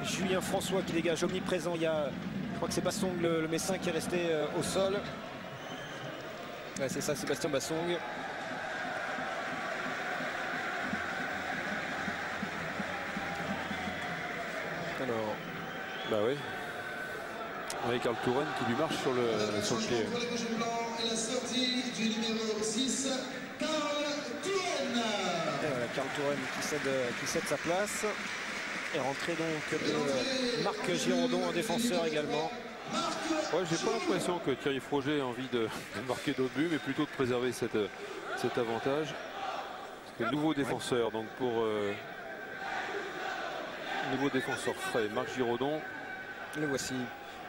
Julien François qui dégage omniprésent. Il y a, je crois que c'est Bassong le Messin qui est resté au sol. Ouais, c'est ça, Sébastien Bassong. Alors,
bah oui. Avec Karl Touraine qui lui marche sur le pied.
Pour les gauche blanc et la sortie du numéro 6, Karl Touraine.
Et voilà, Karl Touraine qui cède sa place. Et rentré donc de Marc Giraudon, un défenseur également.
Ouais, j'ai pas l'impression que Thierry Froger ait envie de marquer d'autres buts, mais plutôt de préserver cet avantage. Parce que nouveau défenseur, donc pour nouveau défenseur frais, Marc Giraudon.
Le voici.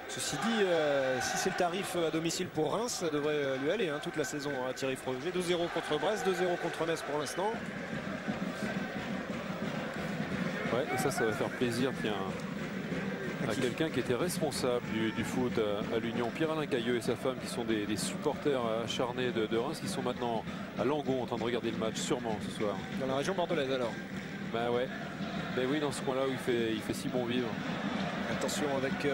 Ceci dit, si c'est le tarif à domicile pour Reims, ça devrait lui aller toute la saison à Thierry Froger. 2-0 contre Brest, 2-0 contre Metz pour l'instant.
Ouais, et ça va faire plaisir à quelqu'un qui était responsable du foot à l'Union, Pierre-Alain Cailleux et sa femme, qui sont des supporters acharnés de Reims, qui sont maintenant à Langon en train de regarder le match, sûrement ce soir.
Dans la région bordelaise alors.
Bah ouais, ben oui, dans ce coin-là où il fait si bon vivre.
Attention avec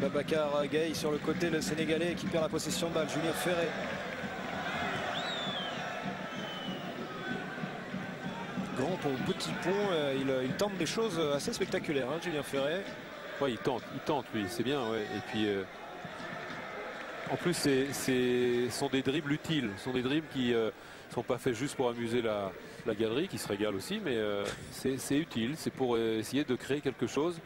Babacar Gaye sur le côté, le Sénégalais qui perd la possession de balle, Julien Ferré. Grand pont, petit pont, il tente des choses assez spectaculaires, Julien Ferré.
Ouais, il tente lui, c'est bien, ouais. Et puis en plus sont des dribbles utiles, sont des dribbles qui sont pas faits juste pour amuser la galerie, qui se régale aussi, mais c'est utile, c'est pour essayer de créer quelque chose.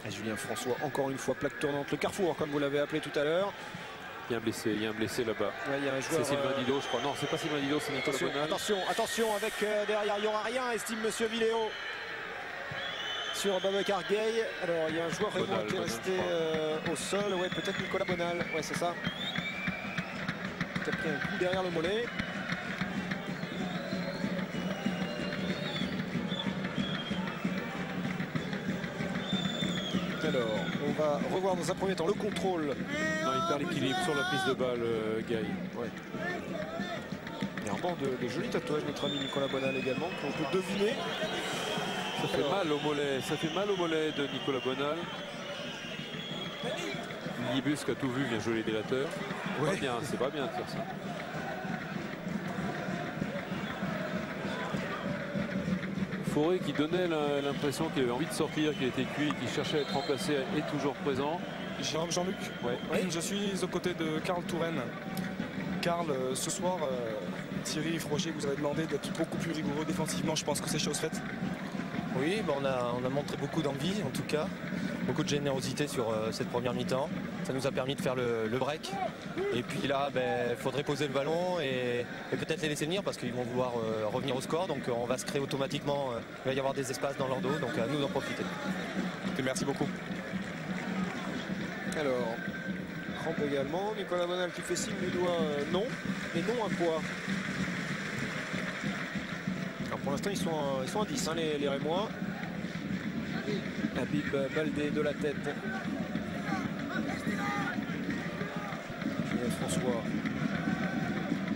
Et Julien François, encore une fois, plaque tournante, le carrefour, comme vous l'avez appelé tout à l'heure.
Il y a un blessé là-bas.
Ouais, il y a un joueur.
C'est Sylvain Didot, je crois. Non, c'est pas Sylvain Didot, c'est Nicolas Bonal.
Attention, avec derrière, il n'y aura rien, estime Monsieur Villéo. Sur Babacar Gaye. Alors, il y a un joueur rémois qui est resté au sol. Ouais, peut-être Nicolas Bonal. Ouais, c'est ça. Qui a pris un coup derrière le mollet. Alors, on va revoir dans un premier temps le contrôle.
Non, il perd l'équilibre sur la prise de balle, Gaye.
Ouais. Il y a un banc de jolis tatouages, notre ami Nicolas Bonal également, qu'on peut deviner.
Ça fait mal au mollet de Nicolas Bonal. Nibus qui a tout vu vient jouer les délateurs. Ouais. C'est pas bien de faire ça. Forêt qui donnait l'impression qu'il avait envie de sortir, qu'il était cuit, qu'il cherchait à être remplacé, est toujours présent.
Jean-Luc, ouais. Je suis aux côtés de Karl Touraine. Karl, ce soir, Thierry Froger vous avez demandé d'être beaucoup plus rigoureux défensivement. Je pense que c'est chose faite.
Oui, on a montré beaucoup d'envie en tout cas, beaucoup de générosité sur cette première mi-temps. Ça nous a permis de faire le break. Et puis là, il faudrait poser le ballon et peut-être les laisser venir parce qu'ils vont vouloir revenir au score. Donc on va se créer automatiquement, il va y avoir des espaces dans leur dos, donc à nous d'en profiter.
Et merci beaucoup.
Alors, crampe également, Nicolas Bonal qui fait signe du doigt non, et non à quoi? Alors pour l'instant ils sont à 10 les Rémois. Habib Baldé de la tête. Julien François.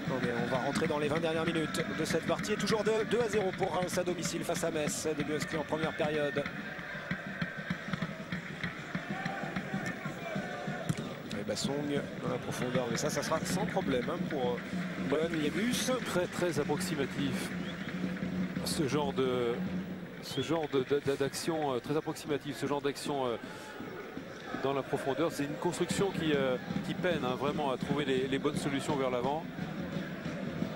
Non, mais on va rentrer dans les 20 dernières minutes de cette partie. Et toujours 2-0 pour Reims à domicile face à Metz. Début inscrit en première période. Bassong dans la profondeur, mais ça sera sans problème pour Bonne Nibus.
Très approximatif. Ce genre d'action très approximative, ce genre d'action dans la profondeur, c'est une construction qui peine vraiment à trouver les bonnes solutions vers l'avant.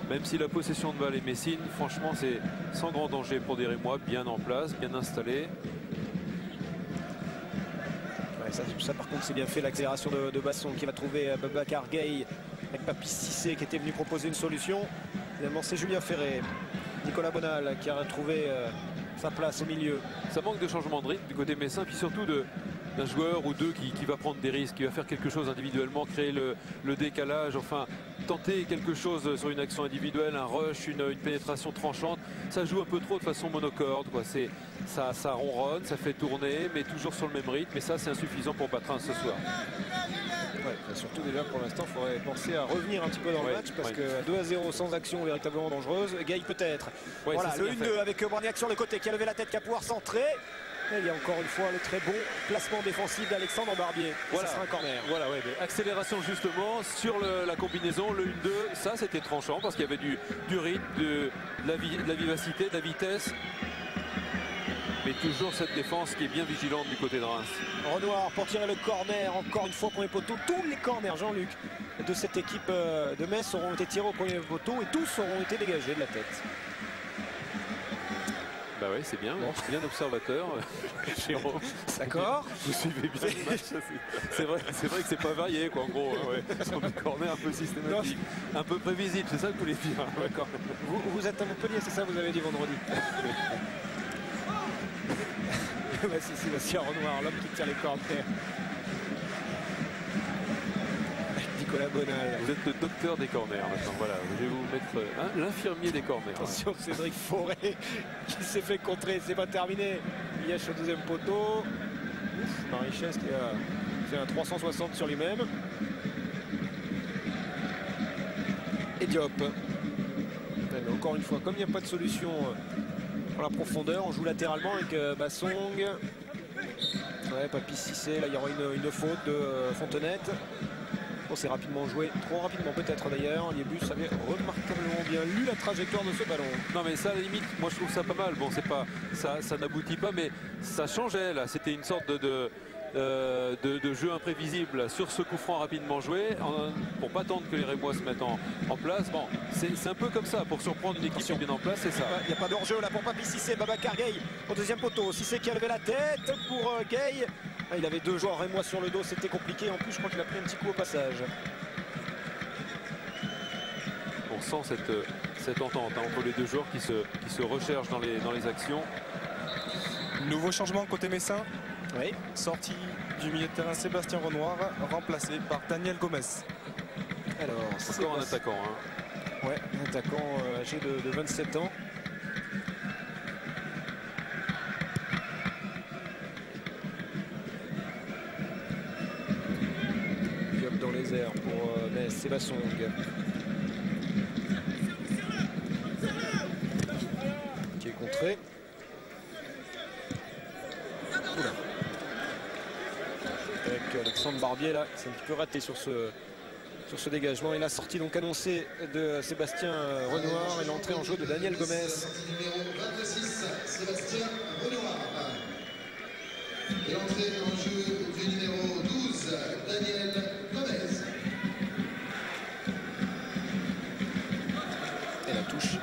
Même si la possession de balle est messine, franchement c'est sans grand danger pour des Rémois, bien en place, bien installés.
Ouais, ça par contre c'est bien fait, l'accélération de Basson qui va trouver Babacar Gueye avec Papi Cissé qui était venu proposer une solution. Finalement c'est Julien Ferré, Nicolas Bonal qui a retrouvé sa place au milieu.
Ça manque de changement de rythme du côté messin, puis surtout d'un joueur ou deux qui va prendre des risques, qui va faire quelque chose individuellement, créer le décalage, enfin tenter quelque chose sur une action individuelle, un rush, une pénétration tranchante. Ça joue un peu trop de façon monocorde, quoi. Ça ronronne, ça fait tourner, mais toujours sur le même rythme, et ça c'est insuffisant pour battre ce soir.
Ouais, surtout déjà pour l'instant il faudrait penser à revenir un petit peu dans le match, parce que 2-0 sans action véritablement dangereuse. Gueye peut-être.
Ouais,
voilà, le 1-2 avec Bragnac sur le côté qui a levé la tête, qui a pouvoir centrer. Et il y a encore une fois le très bon placement défensif d'Alexandre Barbier.
Voilà,
ça sera un corner.
Voilà, ouais, accélération justement sur la combinaison, le 1-2, ça c'était tranchant parce qu'il y avait du rythme, de la vivacité, de la vitesse. Mais toujours cette défense qui est bien vigilante du côté de Reims.
Renoir pour tirer le corner, encore une fois au premier poteau. Tous les corners, Jean-Luc, de cette équipe de Metz auront été tirés au premier poteau et tous auront été dégagés de la tête.
Bah oui, c'est bien, bon. Bien observateur, Jérôme.
D'accord.
Vous suivez bien le match. C'est vrai que c'est pas varié, quoi, en gros. Ouais. Sur des corners un peu systématiques, un peu prévisible, c'est ça que vous voulez dire.
D'accord. Vous êtes à Montpellier, c'est ça, vous avez dit vendredi. C'est Bastien Renoir, l'homme qui tire les corners. Nicolas Bonal.
Vous êtes le docteur des corners maintenant. Voilà, je vais vous mettre l'infirmier des corners.
Attention, Cédric Forêt qui s'est fait contrer, c'est pas terminé. Liège au deuxième poteau. Marichès qui a fait un 360 sur lui-même. Et Diop. Mais encore une fois, comme il n'y a pas de solution pour la profondeur, on joue latéralement avec Bassong. Ouais, Papi Cissé, là il y aura une faute de Fontenette. Bon, c'est rapidement joué, trop rapidement peut-être d'ailleurs. Liébus avait remarquablement bien lu la trajectoire de ce ballon.
Non mais ça à la limite, moi je trouve ça pas mal. Bon, c'est pas ça n'aboutit pas, mais ça changeait là. C'était une sorte de jeu imprévisible sur ce coup franc rapidement joué pour pas attendre que les Rémois se mettent en place. Bon, c'est un peu comme ça pour surprendre une équipe bien en place, c'est ça.
Il n'y a pas d'enjeu là pour Papi Cissé. Babacar Gueye au deuxième poteau. Cissé qui a levé la tête pour Gueye. Il avait deux joueurs Rémois sur le dos, c'était compliqué. En plus, je crois qu'il a pris un petit coup au passage.
On sent cette entente entre les deux joueurs qui se recherchent dans les actions.
Nouveau changement côté messin.
Oui.
Sortie du milieu de terrain Sébastien Renoir, remplacé par Daniel Gomez.
Alors,
encore un attaquant. Hein.
Ouais, un attaquant âgé de 27 ans. Dans les airs pour Sébastien. Qui est contré. Oula. Avec Alexandre Barbier là, c'est un petit peu raté sur ce dégagement. Et la sortie donc annoncée de Sébastien Renoir et l'entrée en jeu de Daniel Gomez.
Numéro 26, Sébastien Renoir. Et l'entrée en jeu du numéro 12, Daniel Gomez.
Et la touche,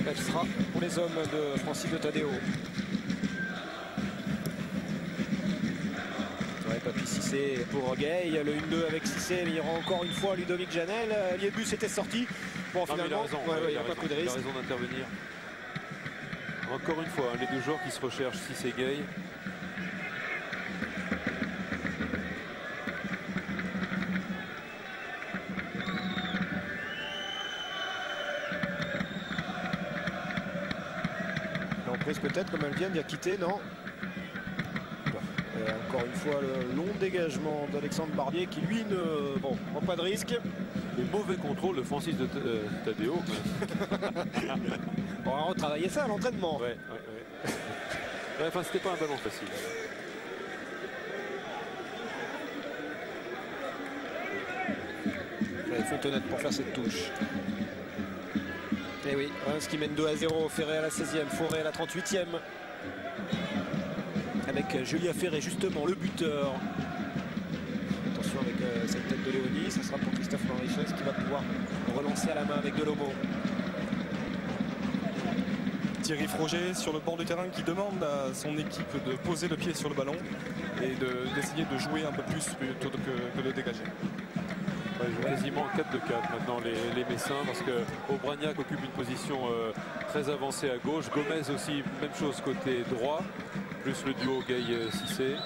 elle sera pour les hommes de Francis de Tadeo. Ouais, Papi Cissé pour Gueye, le 1-2 avec Cissé, mais il y aura encore une fois Ludovic Janel. Liébus était sorti. Bon,
Non,
finalement, il n'y a pas pris de
il a
risque.
raison d'intervenir. Encore une fois, les deux joueurs qui se recherchent, Cissé et Gueye.
Peut-être comme elle vient d'y quitter, non. Encore une fois le long dégagement d'Alexandre Barbier qui lui ne prend pas de risque.
Le mauvais contrôle de Francis de Tadeo.
On va retravailler ça à l'entraînement.
Ouais. Enfin, c'était pas un ballon facile.
Fontenette pour faire cette touche. Et oui, Reims qui mène 2-0, Ferré à la 16e, Forêt à la 38e. Avec Julien Ferré justement, le buteur. Attention avec cette tête de Léonie, ça sera pour Christophe Marichès qui va pouvoir relancer à la main avec Delomo.
Thierry Froger sur le bord du terrain qui demande à son équipe de poser le pied sur le ballon. et d'essayer de jouer un peu plus plutôt que de dégager.
Ouais, ils jouent quasiment en 4-2-4 maintenant les Messins, parce que Aubragnac occupe une position très avancée à gauche. Gomez aussi, même chose côté droit, plus le duo Gueye-Cissé.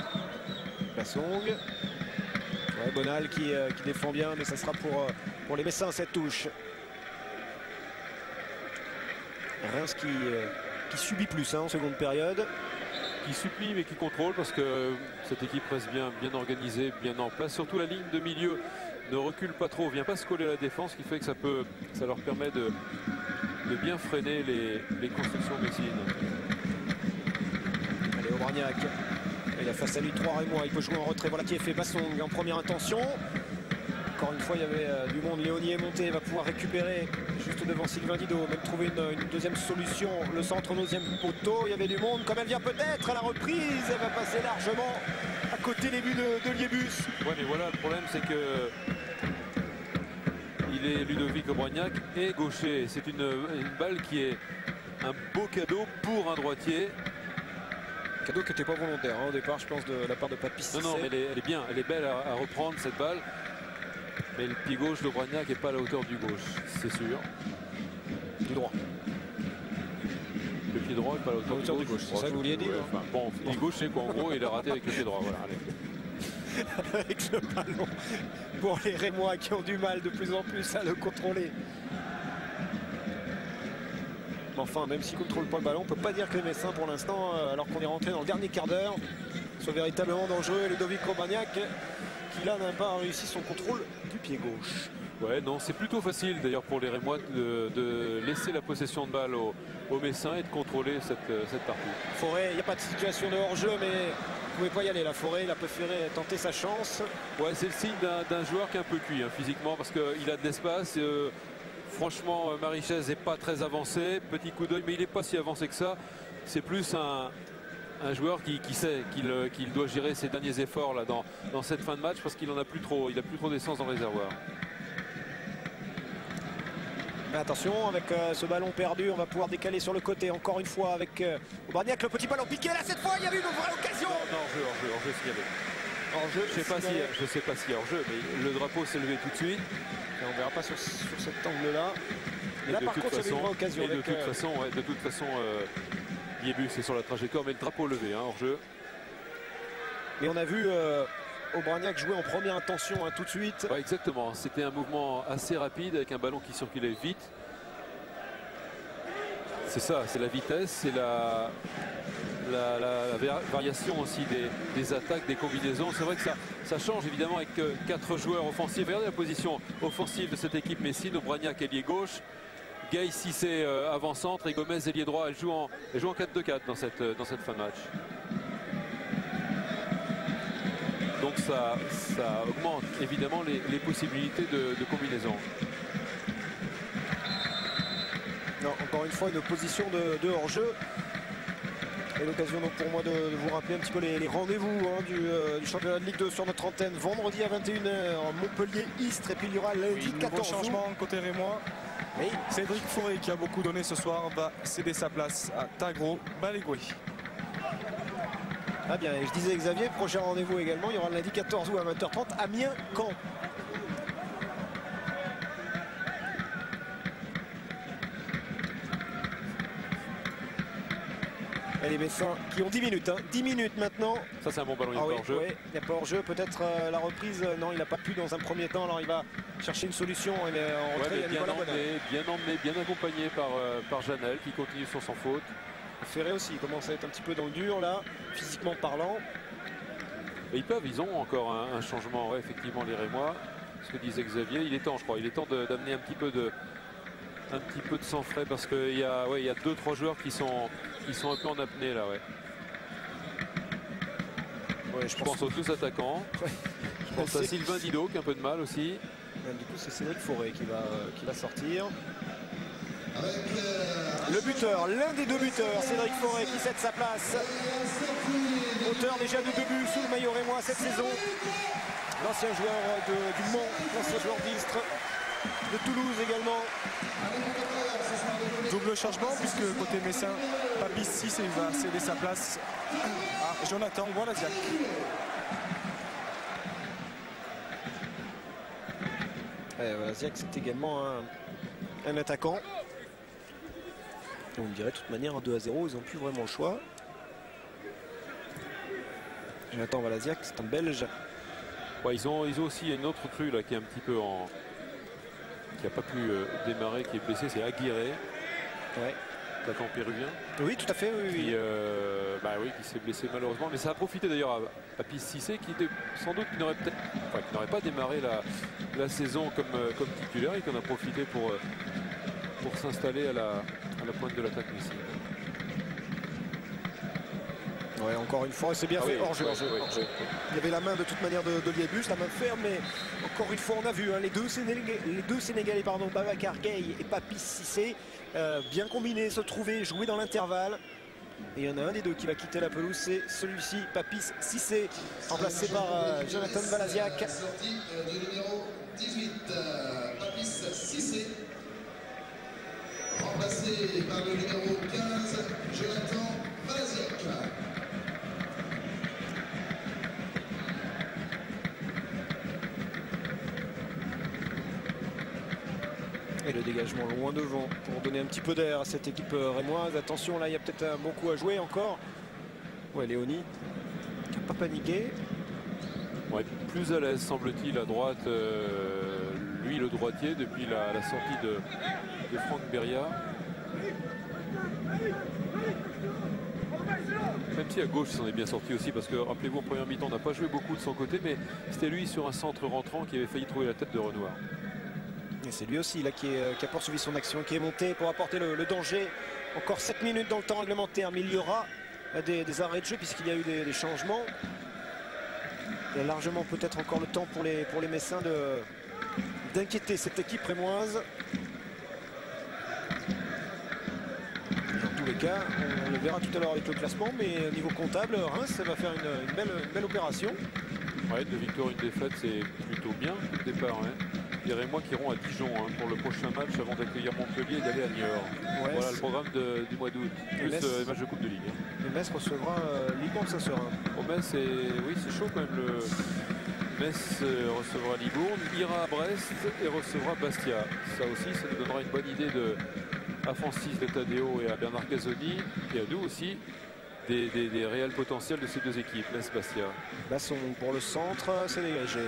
Bassong. Ouais, Bonal qui défend bien, mais ça sera pour les Messins cette touche. Reims qui subit plus en seconde période.
Qui supplie mais qui contrôle, parce que cette équipe reste bien organisée, bien en place. Surtout la ligne de milieu ne recule pas trop, vient pas se coller à la défense, ce qui fait que ça leur permet de bien freiner les constructions messines.
Allez, Aubragnac. Il a face à lui 3 Rémois, il peut jouer en retrait. Voilà qui est fait. Bassong en première intention. Encore une fois, il y avait du monde. Léonie est monté, il va pouvoir récupérer juste devant Sylvain Didot, même trouver une deuxième solution. Le centre, 9e poteau, il y avait du monde. Comme elle vient peut-être à la reprise, elle va passer largement à côté des buts de Liébus.
Ouais, mais voilà, le problème c'est que il est Ludovic Aubragnac et gaucher. C'est une balle qui est un beau cadeau pour un droitier.
Cadeau qui n'était pas volontaire au départ, je pense, de la part de Papy.
Non, mais elle est bien, elle est belle à reprendre cette balle. Mais le pied gauche d'Aubragnac n'est pas à la hauteur du gauche, c'est sûr.
Du droit.
Le pied droit n'est pas à la hauteur du gauche.
C'est ça que vous vouliez dire.
Enfin, bon, le pied gauche, c'est quoi en gros, il a raté avec le pied droit. Voilà, allez.
Avec le ballon pour les Rémois qui ont du mal de plus en plus à le contrôler. Enfin, même s'ils ne contrôlent pas le ballon, on ne peut pas dire que les Messins, pour l'instant, alors qu'on est rentré dans le dernier quart d'heure, soient véritablement dangereux. Ludovic Aubragnac, qui là n'a pas réussi son contrôle du pied gauche.
Ouais, non, c'est plutôt facile d'ailleurs pour les Rémois de laisser la possession de balle aux Messins et de contrôler cette partie.
Forêt, il n'y a pas de situation de hors-jeu, mais vous ne pouvez pas y aller. La Forêt, il a préféré tenter sa chance.
Ouais, c'est le signe d'un joueur qui est un peu cuit physiquement, parce qu'il a de l'espace. Franchement, Marichès n'est pas très avancé. Petit coup d'œil, mais il n'est pas si avancé que ça. C'est plus un joueur qui sait qu'il doit gérer ses derniers efforts là, dans cette fin de match, parce qu'il n'en a plus trop. Il n'a plus trop d'essence dans le réservoir.
Mais attention, avec ce ballon perdu, on va pouvoir décaler sur le côté encore une fois avec Aubragnac. Le petit ballon piqué là, cette fois, il y a eu une vraie occasion.
Non, hors-jeu signalé.
Hors-jeu,
je sais pas si hors-jeu, mais le drapeau s'est levé tout de suite.
Et on ne verra pas sur cet angle-là. Et là, par contre, il y avait une vraie occasion.
De toute façon, Liébus est sur la trajectoire, mais le drapeau levé, hors-jeu.
Mais on a vu Aubragnac jouer en première intention tout de suite.
Ouais, exactement, c'était un mouvement assez rapide avec un ballon qui circulait vite. C'est ça, c'est la vitesse, c'est la variation aussi des attaques, des combinaisons. C'est vrai que ça change évidemment avec 4 joueurs offensifs. Regardez la position offensive de cette équipe messine. Aubragnac ailier gauche, Gueye-Cissé avant-centre et Gomez ailier droit. Elle joue en 4-2-4 dans cette fin de match. Donc ça augmente évidemment les possibilités de combinaison.
Non, encore une fois, une position de hors-jeu. Et l'occasion donc pour moi de vous rappeler un petit peu les rendez-vous du championnat de Ligue 2 sur notre antenne. Vendredi à 21h, Montpellier, Istres, et puis il y aura lundi 14
changement côté Rémois.
Oui.
Cédric Forêt, qui a beaucoup donné ce soir, va céder sa place à Tagro Balegoué.
Ah bien, et je disais Xavier, prochain rendez-vous également, il y aura le lundi 14 août à 20h30, Amiens-Caen. Et les Messins qui ont 10 minutes, 10 minutes maintenant.
Ça c'est un bon ballon, il n'y a pas hors-jeu.
Oui, il n'y a pas hors-jeu, peut-être la reprise, non il n'a pas pu dans un premier temps, alors il va chercher une solution. Il est en retrait,
bien emmené, bien accompagné par Janel qui continue sur sans faute.
Ferré aussi, il commence à être un petit peu dans le dur là, physiquement parlant.
Et ils ont encore un changement, ouais, effectivement les Rémois. Ce que disait Xavier, il est temps je crois, il est temps d'amener un petit peu de sang frais, parce qu'il y a 2-3 joueurs qui sont un peu en apnée là, ouais. Ouais, je pense aux deux attaquants. Ouais. Je pense à Sylvain Didot qui a un peu de mal aussi.
Du coup c'est Cédric Forêt qui va sortir. Le buteur, l'un des 2 buteurs, Cédric Forêt qui cède sa place. Auteur déjà de 2 buts sous le maillot rémois cette saison. L'ancien joueur du Mans, l'ancien joueur d'Istres. de Toulouse également.
Double changement puisque côté messin, Papis 6 et il va céder sa place à Jonathan Walaziak.
Walaziak, c'est également un attaquant. On me dirait de toute manière en 2-0, ils n'ont plus vraiment le choix. Jonathan Walaziak, c'est un Belge.
Ouais, ils ont aussi une autre crue là qui est un petit peu en... qui n'a pas pu démarrer, qui est blessé, c'est Aguirre.
Ouais.
Attaquant péruvien.
Oui, tout à fait, oui.
Qui, qui s'est blessé malheureusement. Mais ça a profité d'ailleurs à Papis Cissé qui était sans doute qui n'aurait pas démarré la saison comme titulaire et qui en a profité pour s'installer à la pointe de l'attaque ici.
Ouais, encore une fois, c'est bien fait. Hors-jeu. Il y avait la main de toute manière de Liébus, la main ferme, mais encore une fois, on a vu les deux Sénégalais, Babacar Gueye et Papis Cissé, bien combinés, se trouver, jouer dans l'intervalle. Et il y en a un des deux qui va quitter la pelouse, c'est celui-ci, Papis Cissé, remplacé par Jonathan Walaziak.
Sortie du numéro 18, Papis Cissé, remplacé par le numéro 15, Jonathan Walaziak.
Et le dégagement loin devant pour donner un petit peu d'air à cette équipe rémoise. Attention, là, il y a peut-être un bon coup à jouer encore. Ouais, Léonie qui n'a pas paniqué.
Ouais, plus à l'aise, semble-t-il, à droite. Lui, le droitier, depuis la sortie de Franck Beria. Même si à gauche, il s'en est bien sorti aussi, parce que, rappelez-vous, en première mi-temps, on n'a pas joué beaucoup de son côté, mais c'était lui sur un centre rentrant qui avait failli trouver la tête de Renoir.
Et c'est lui aussi là, qui a poursuivi son action, qui est monté pour apporter le danger. Encore 7 minutes dans le temps réglementaire, mais il y aura des arrêts de jeu puisqu'il y a eu des changements. Il y a largement peut-être encore le temps pour les Messins d'inquiéter cette équipe rémoise. Dans tous les cas, on le verra tout à l'heure avec le classement, mais au niveau comptable, Reims ça va faire une belle opération.
Ouais, 2 victoires, 1 défaite, c'est plutôt bien au départ. Hein. Les Rémois qui iront à Dijon pour le prochain match avant d'accueillir Montpellier et d'aller à Niort. Ouais, voilà le programme du mois d'août, plus les matchs de Coupe de Ligue.
Le Metz recevra Libourne ce soir.
Au Metz, oui, c'est chaud quand même. Le Metz recevra Libourne, ira à Brest et recevra Bastia. Ça aussi, ça nous donnera une bonne idée à Francis de Tadeo et à Bernard Casoni et à nous aussi. Des réels potentiels de ces deux équipes, Metz-Bastia.
Basson pour le centre, c'est dégagé.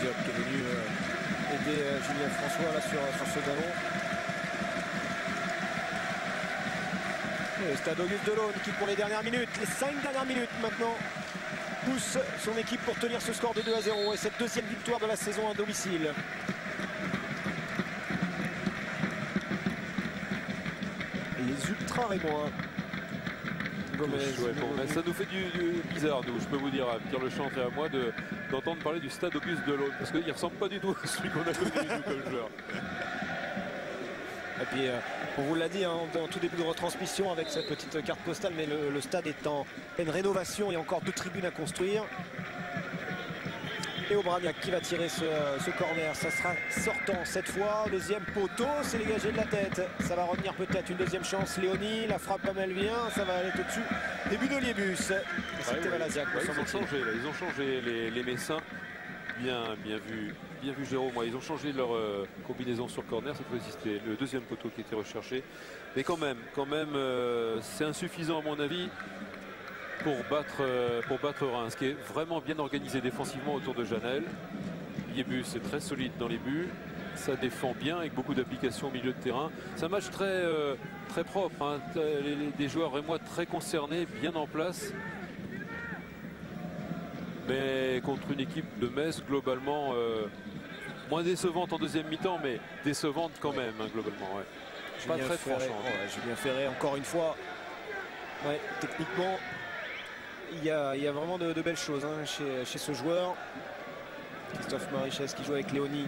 Diop qui est venu aider Julien François là, sur ce ballon. Et le Stade Auguste Delaune qui pour les dernières minutes, les 5 dernières minutes maintenant, pousse son équipe pour tenir ce score de 2-0 et cette deuxième victoire de la saison à domicile. Les ultras rémois.
Ça nous fait du bizarre, nous, je peux vous dire, à Pierre Lechantre et à moi, d'entendre parler du Stade Auguste Delaune, parce qu'il ne ressemble pas du tout à celui qu'on a connu comme joueur.
Et puis, on vous l'a dit en tout début de retransmission avec cette petite carte postale, mais le stade est en pleine rénovation, il y a encore 2 tribunes à construire. Et Aubragnac qui va tirer ce corner, ça sera sortant cette fois, deuxième poteau, c'est dégagé de la tête, ça va revenir peut-être une deuxième chance. Léonie, la frappe comme elle vient, ça va aller tout dessus, début de Liébus. C'était Walaziak.
Ils ont changé les Messins, bien vu Jérôme, ils ont changé leur combinaison sur corner, cette fois-ci c'était le deuxième poteau qui était recherché, mais quand même c'est insuffisant à mon avis pour battre Reims, qui est vraiment bien organisé défensivement autour de Janel. Liébus est très solide dans les buts, ça défend bien avec beaucoup d'applications au milieu de terrain. C'est un match très propre, des joueurs rémois très concernés, bien en place. Mais contre une équipe de Metz globalement moins décevante en deuxième mi-temps, mais décevante quand même globalement. Ouais. Pas très franchement.
Julien Ferré encore une fois. Ouais, techniquement. Il y a vraiment de belles choses chez ce joueur. Christophe Marichès qui joue avec Léonie.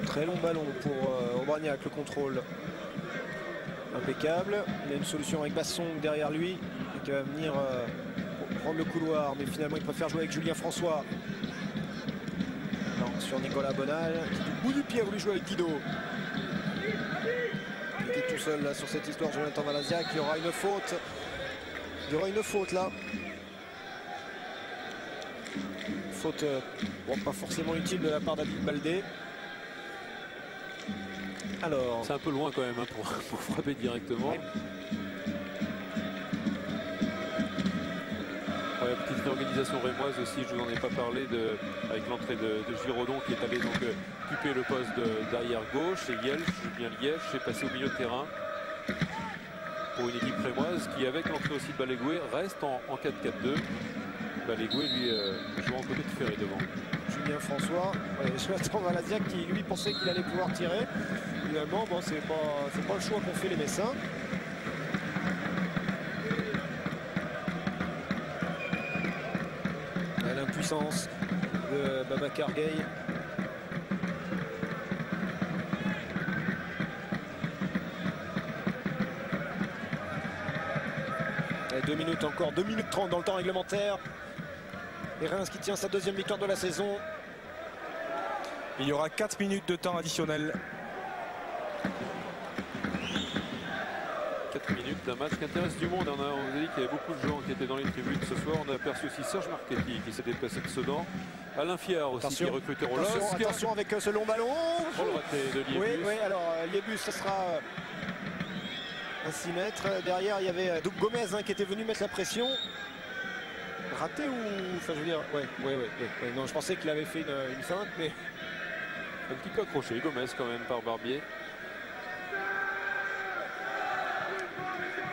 Très long ballon pour Aubragnac, le contrôle. Impeccable. Il a une solution avec Basson derrière lui qui va venir pour prendre le couloir, mais finalement il préfère jouer avec Julien François. Non, sur Nicolas Bonal qui du bout du pied a voulu jouer avec Guido. Il était tout seul là sur cette histoire, Jonathan Valaziac. Il y aura une faute. Il y aura une faute là. Faute bon, pas forcément utile de la part d'Abid Baldé. Alors,
c'est un peu loin quand même hein, pour frapper directement.
Ouais.
Ouais, petite réorganisation rémoise aussi, je vous en ai pas parlé avec l'entrée de Giraudon qui est allé donc occuper le poste d'arrière gauche, et Jelch, Julien Liège est passé au milieu de terrain pour une équipe rémoise qui, avec l'entrée aussi de Balégué, reste en 4-4-2. Balégué lui jouant en côté de Ferré devant.
Julien François, ouais, Jonathan Valaziac qui lui pensait qu'il allait pouvoir tirer. Finalement, bon, c'est pas le choix qu'ont fait les Messins. L'impuissance de Babacar Gueye. Et 2 minutes encore, 2 minutes 30 dans le temps réglementaire. Et Reims qui tient sa deuxième victoire de la saison.
Il y aura 4 minutes de temps additionnel.
4 minutes d'un match qui intéresse du monde. On vous a dit qu'il y avait beaucoup de gens qui étaient dans les tribunes ce soir. On a aperçu aussi Serge Marchetti qui s'est déplacé de Sedan. Alain Fiard aussi qui est recruté au LOSC.
Attention avec ce long ballon.
Le raté de Liébus.
Oui, oui, alors Liébus, ce sera à 6 mètres. Derrière, il y avait Doug Gomez hein, qui était venu mettre la pression. Raté ou... Enfin, je veux dire... Ouais. Non, je pensais qu'il avait fait une feinte, mais...
Un petit peu accroché, Gomez quand même par Barbier.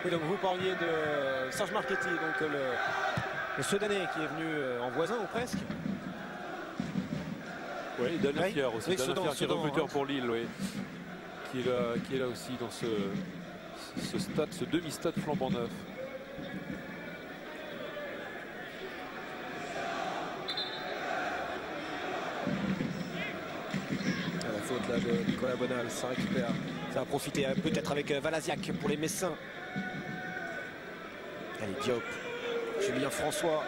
Et donc vous parliez de Serge Marchetti, donc le Soudanais qui est venu en voisin ou presque.
Oui, Daniel Fiard aussi.
Oui,
Daniel Fiard qui est recruteur
hein.
pour Lille, oui. Qui est là aussi dans ce stade, ce demi-stade flambant neuf.
La faute là de Nicolas Bonal, ça récupère. Ça va profiter peut-être avec Valaziac pour les Messins. Allez, Diop, Julien François.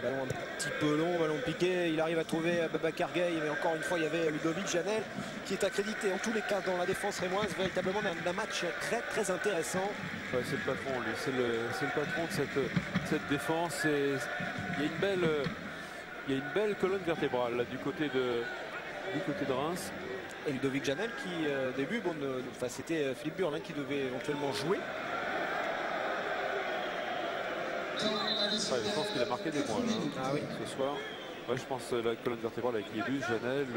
Ballon un petit peu long, ballon piqué. Il arrive à trouver Babacar Gueye, mais encore une fois, il y avait Ludovic Janel qui est accrédité en tous les cas dans la défense rémoise, véritablement d'un match très très intéressant.
Ouais, c'est le patron, lui. C'est le patron de cette défense. Et il y a une belle colonne vertébrale là, du côté de Reims.
Et Ludovic Janel qui, au début, bon, c'était Philippe Burlin qui devait éventuellement jouer.
Ouais, je pense qu'il a marqué des points là,
Ah oui.
ce soir. Ouais, je pense la colonne vertébrale avec Liébus, Janel,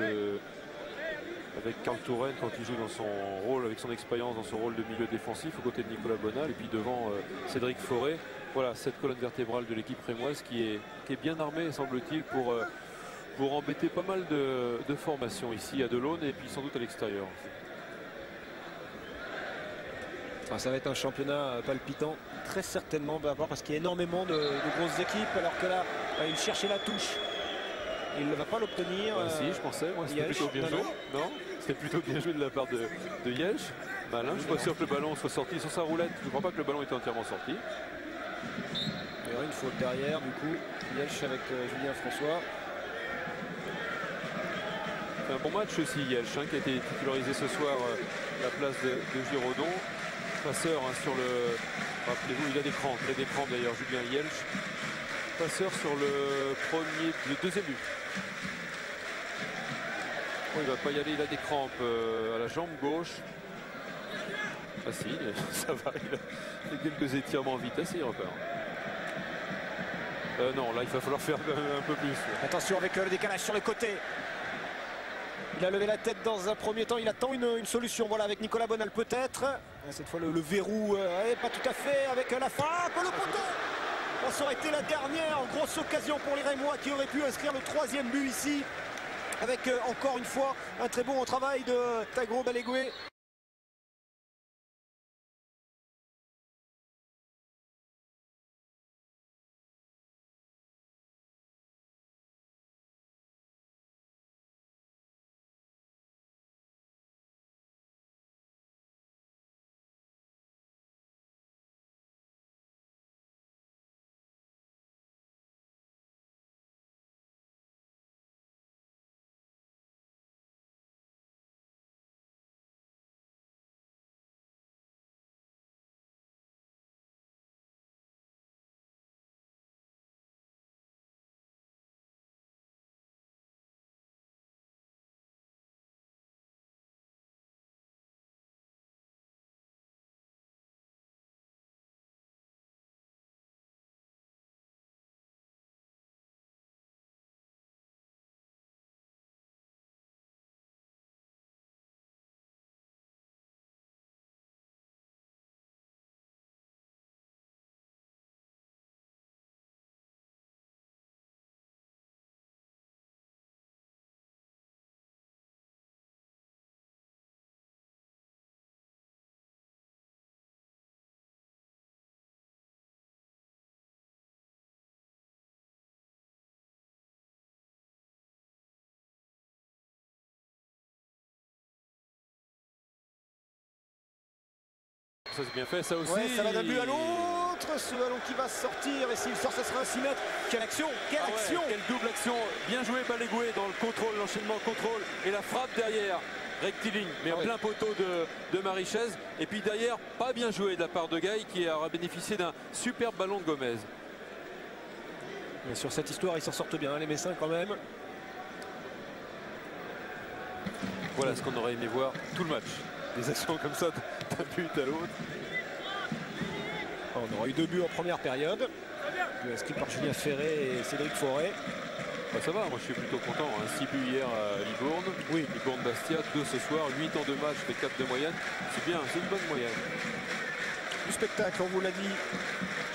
avec Karl Touraine quand il joue dans son rôle, avec son expérience dans son rôle de milieu défensif aux côtés de Nicolas Bonal, et puis devant Cédric Forêt. Voilà, cette colonne vertébrale de l'équipe rémoise qui est bien armée, semble-t-il, pour embêter pas mal de formations ici à Delaune et puis sans doute à l'extérieur.
Ça va être un championnat palpitant, très certainement, d'abord parce qu'il y a énormément de grosses équipes, alors que là, il cherchait la touche. Il ne va pas l'obtenir.
Si, je pensais, moi c'était plutôt bien joué. Non, c'était plutôt bien joué de la part de Jelch. Malin, je ne suis pas sûr que le ballon soit sorti sur sa roulette. Je ne crois pas que le ballon était entièrement sorti.
Il y aura une faute derrière, du coup, Jelch avec Julien François.
Un bon match aussi, Jelch, qui a été titularisé ce soir à la place de Giraudon. Passeur sur le... Rappelez-vous, il a des crampes d'ailleurs, Julien Jelch. Passeur sur le deuxième but. Oh, il va pas y aller, il a des crampes à la jambe gauche. Ah si, ça va, il a fait quelques étirements en vitesse et il repart. Non, là il va falloir faire un peu plus.
Attention avec le décalage sur le côté. Il a levé la tête dans un premier temps, il attend une solution, voilà, avec Nicolas Bonal peut-être. Cette fois le verrou, pas tout à fait, avec la frappe, le poteau. Ça aurait été la dernière grosse occasion pour les Rémois qui auraient pu inscrire le troisième but ici. Avec encore une fois un très bon travail de Tagro Balégué.
Ça c'est bien fait, ça aussi.
Ouais, ça va d'un but à l'autre, ce ballon qui va sortir, et s'il sort, ça sera un 6 mètres. Quelle action, quelle action!
Quelle double action, bien joué Balagué dans le contrôle, l'enchaînement contrôle, et la frappe derrière, rectiligne, mais en plein poteau de Marichez. Et puis derrière, pas bien joué de la part de Gaï, qui aura bénéficié d'un superbe ballon de Gomez.
Mais sur cette histoire, ils s'en sortent bien, les Messins quand même.
Voilà ce qu'on aurait aimé voir tout le match. Des actions comme ça d'un but à l'autre.
On aura eu 2 buts en première période. Inscrit par Julien Ferré et Cédric Forêt.
Bah ça va, moi je suis plutôt content. 6 buts hier à Libourne.
Oui.
Libourne-Bastia, 2 ce soir, 8 en 2 matchs, fait 4 de moyenne. C'est bien, c'est une bonne moyenne.
Du spectacle, on vous l'a dit.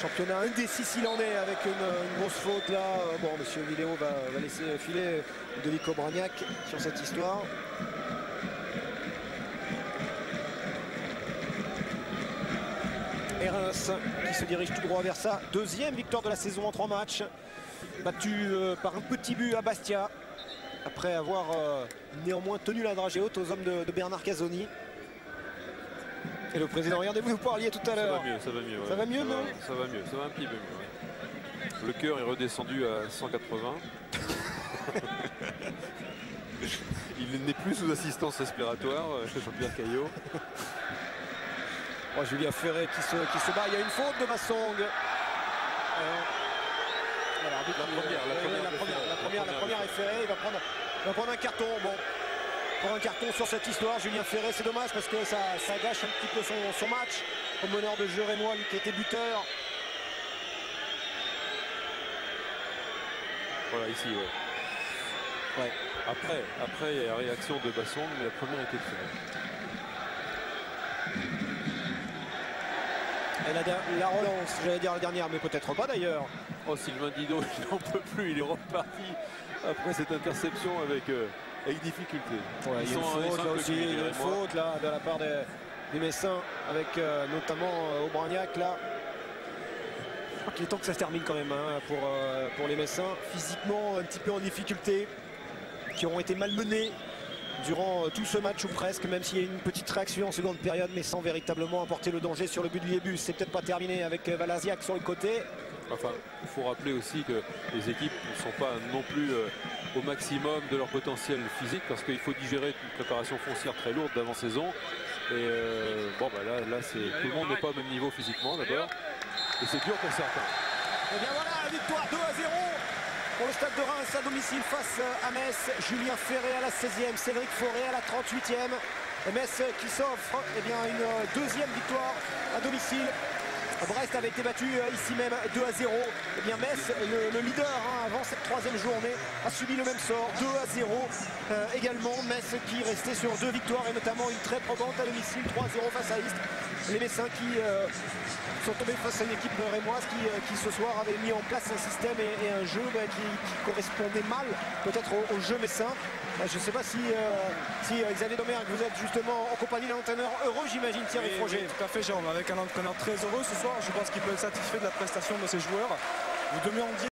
Championnat indécis il en est avec une grosse faute là. Bon, monsieur Vidéo va laisser filer Ludovic Obraniak sur cette histoire. Et Reims qui se dirige tout droit vers sa 2e victoire de la saison en 3 matchs. Battu par un petit but à Bastia. Après avoir néanmoins tenu la dragée haute aux hommes de Bernard Casoni. Et le président, regardez, vous nous parliez tout à l'heure.
Ça va mieux, ça va mieux.
Ça va mieux, non?
Ça va mieux, ça va un petit peu mieux. Le cœur est redescendu à 180. Il n'est plus sous assistance respiratoire, Jean-Pierre Caillot.
Oh, Julien Ferré qui se bat. Il y a une faute de Massong. La première est Ferré. Il va prendre un carton. Bon, pour un carton sur cette histoire, Julien Ferré, c'est dommage parce que ça gâche un petit peu son match. Au meneur de jeu rémois, lui qui était buteur.
Voilà, ici, ouais. Après, il y a la réaction de Basson, mais la première était Ferré.
Et la relance, j'allais dire la dernière, mais peut-être pas d'ailleurs.
Oh, Sylvain Didot, il n'en peut plus, il est reparti après cette interception avec difficulté.
Ouais, il y a une faute là aussi, il y a une faute là de la part des Messins avec notamment Obraniak là. Je crois qu'il est temps que ça se termine quand même hein, pour les Messins. Physiquement un petit peu en difficulté, qui auront été malmenés durant tout ce match ou presque, même s'il y a une petite réaction en seconde période, mais sans véritablement apporter le danger sur le but du Liébus. C'est peut-être pas terminé avec Valaziak sur le côté.
Enfin, il faut rappeler aussi que les équipes ne sont pas non plus au maximum de leur potentiel physique, parce qu'il faut digérer une préparation foncière très lourde d'avant-saison. Et bon, bah là tout le monde n'est pas au même niveau physiquement d'abord, et c'est dur pour certains.
Et bien voilà, la victoire 2-0 pour le stade de Reims à domicile face à Metz. Julien Ferré à la 16e, Cédric Forêt à la 38e. Et Metz qui s'offre une 2e victoire à domicile. Brest avait été battu ici même 2-0. Et bien Metz, le leader avant cette 3e journée, a subi le même sort, 2-0 également. Metz qui restait sur 2 victoires et notamment une très probante à domicile, 3-0 face à Istres. Les Messins qui sont tombés face à une équipe rémoise qui ce soir avait mis en place un système et un jeu qui correspondait mal peut-être au jeu messin. Je ne sais pas si Xavier Domergue, vous êtes justement en compagnie d'un entraîneur heureux, j'imagine, Thierry Froger.
Tout à fait, Jérôme, avec un entraîneur très heureux ce soir. Je pense qu'il peut être satisfait de la prestation de ses joueurs. Vous demandiez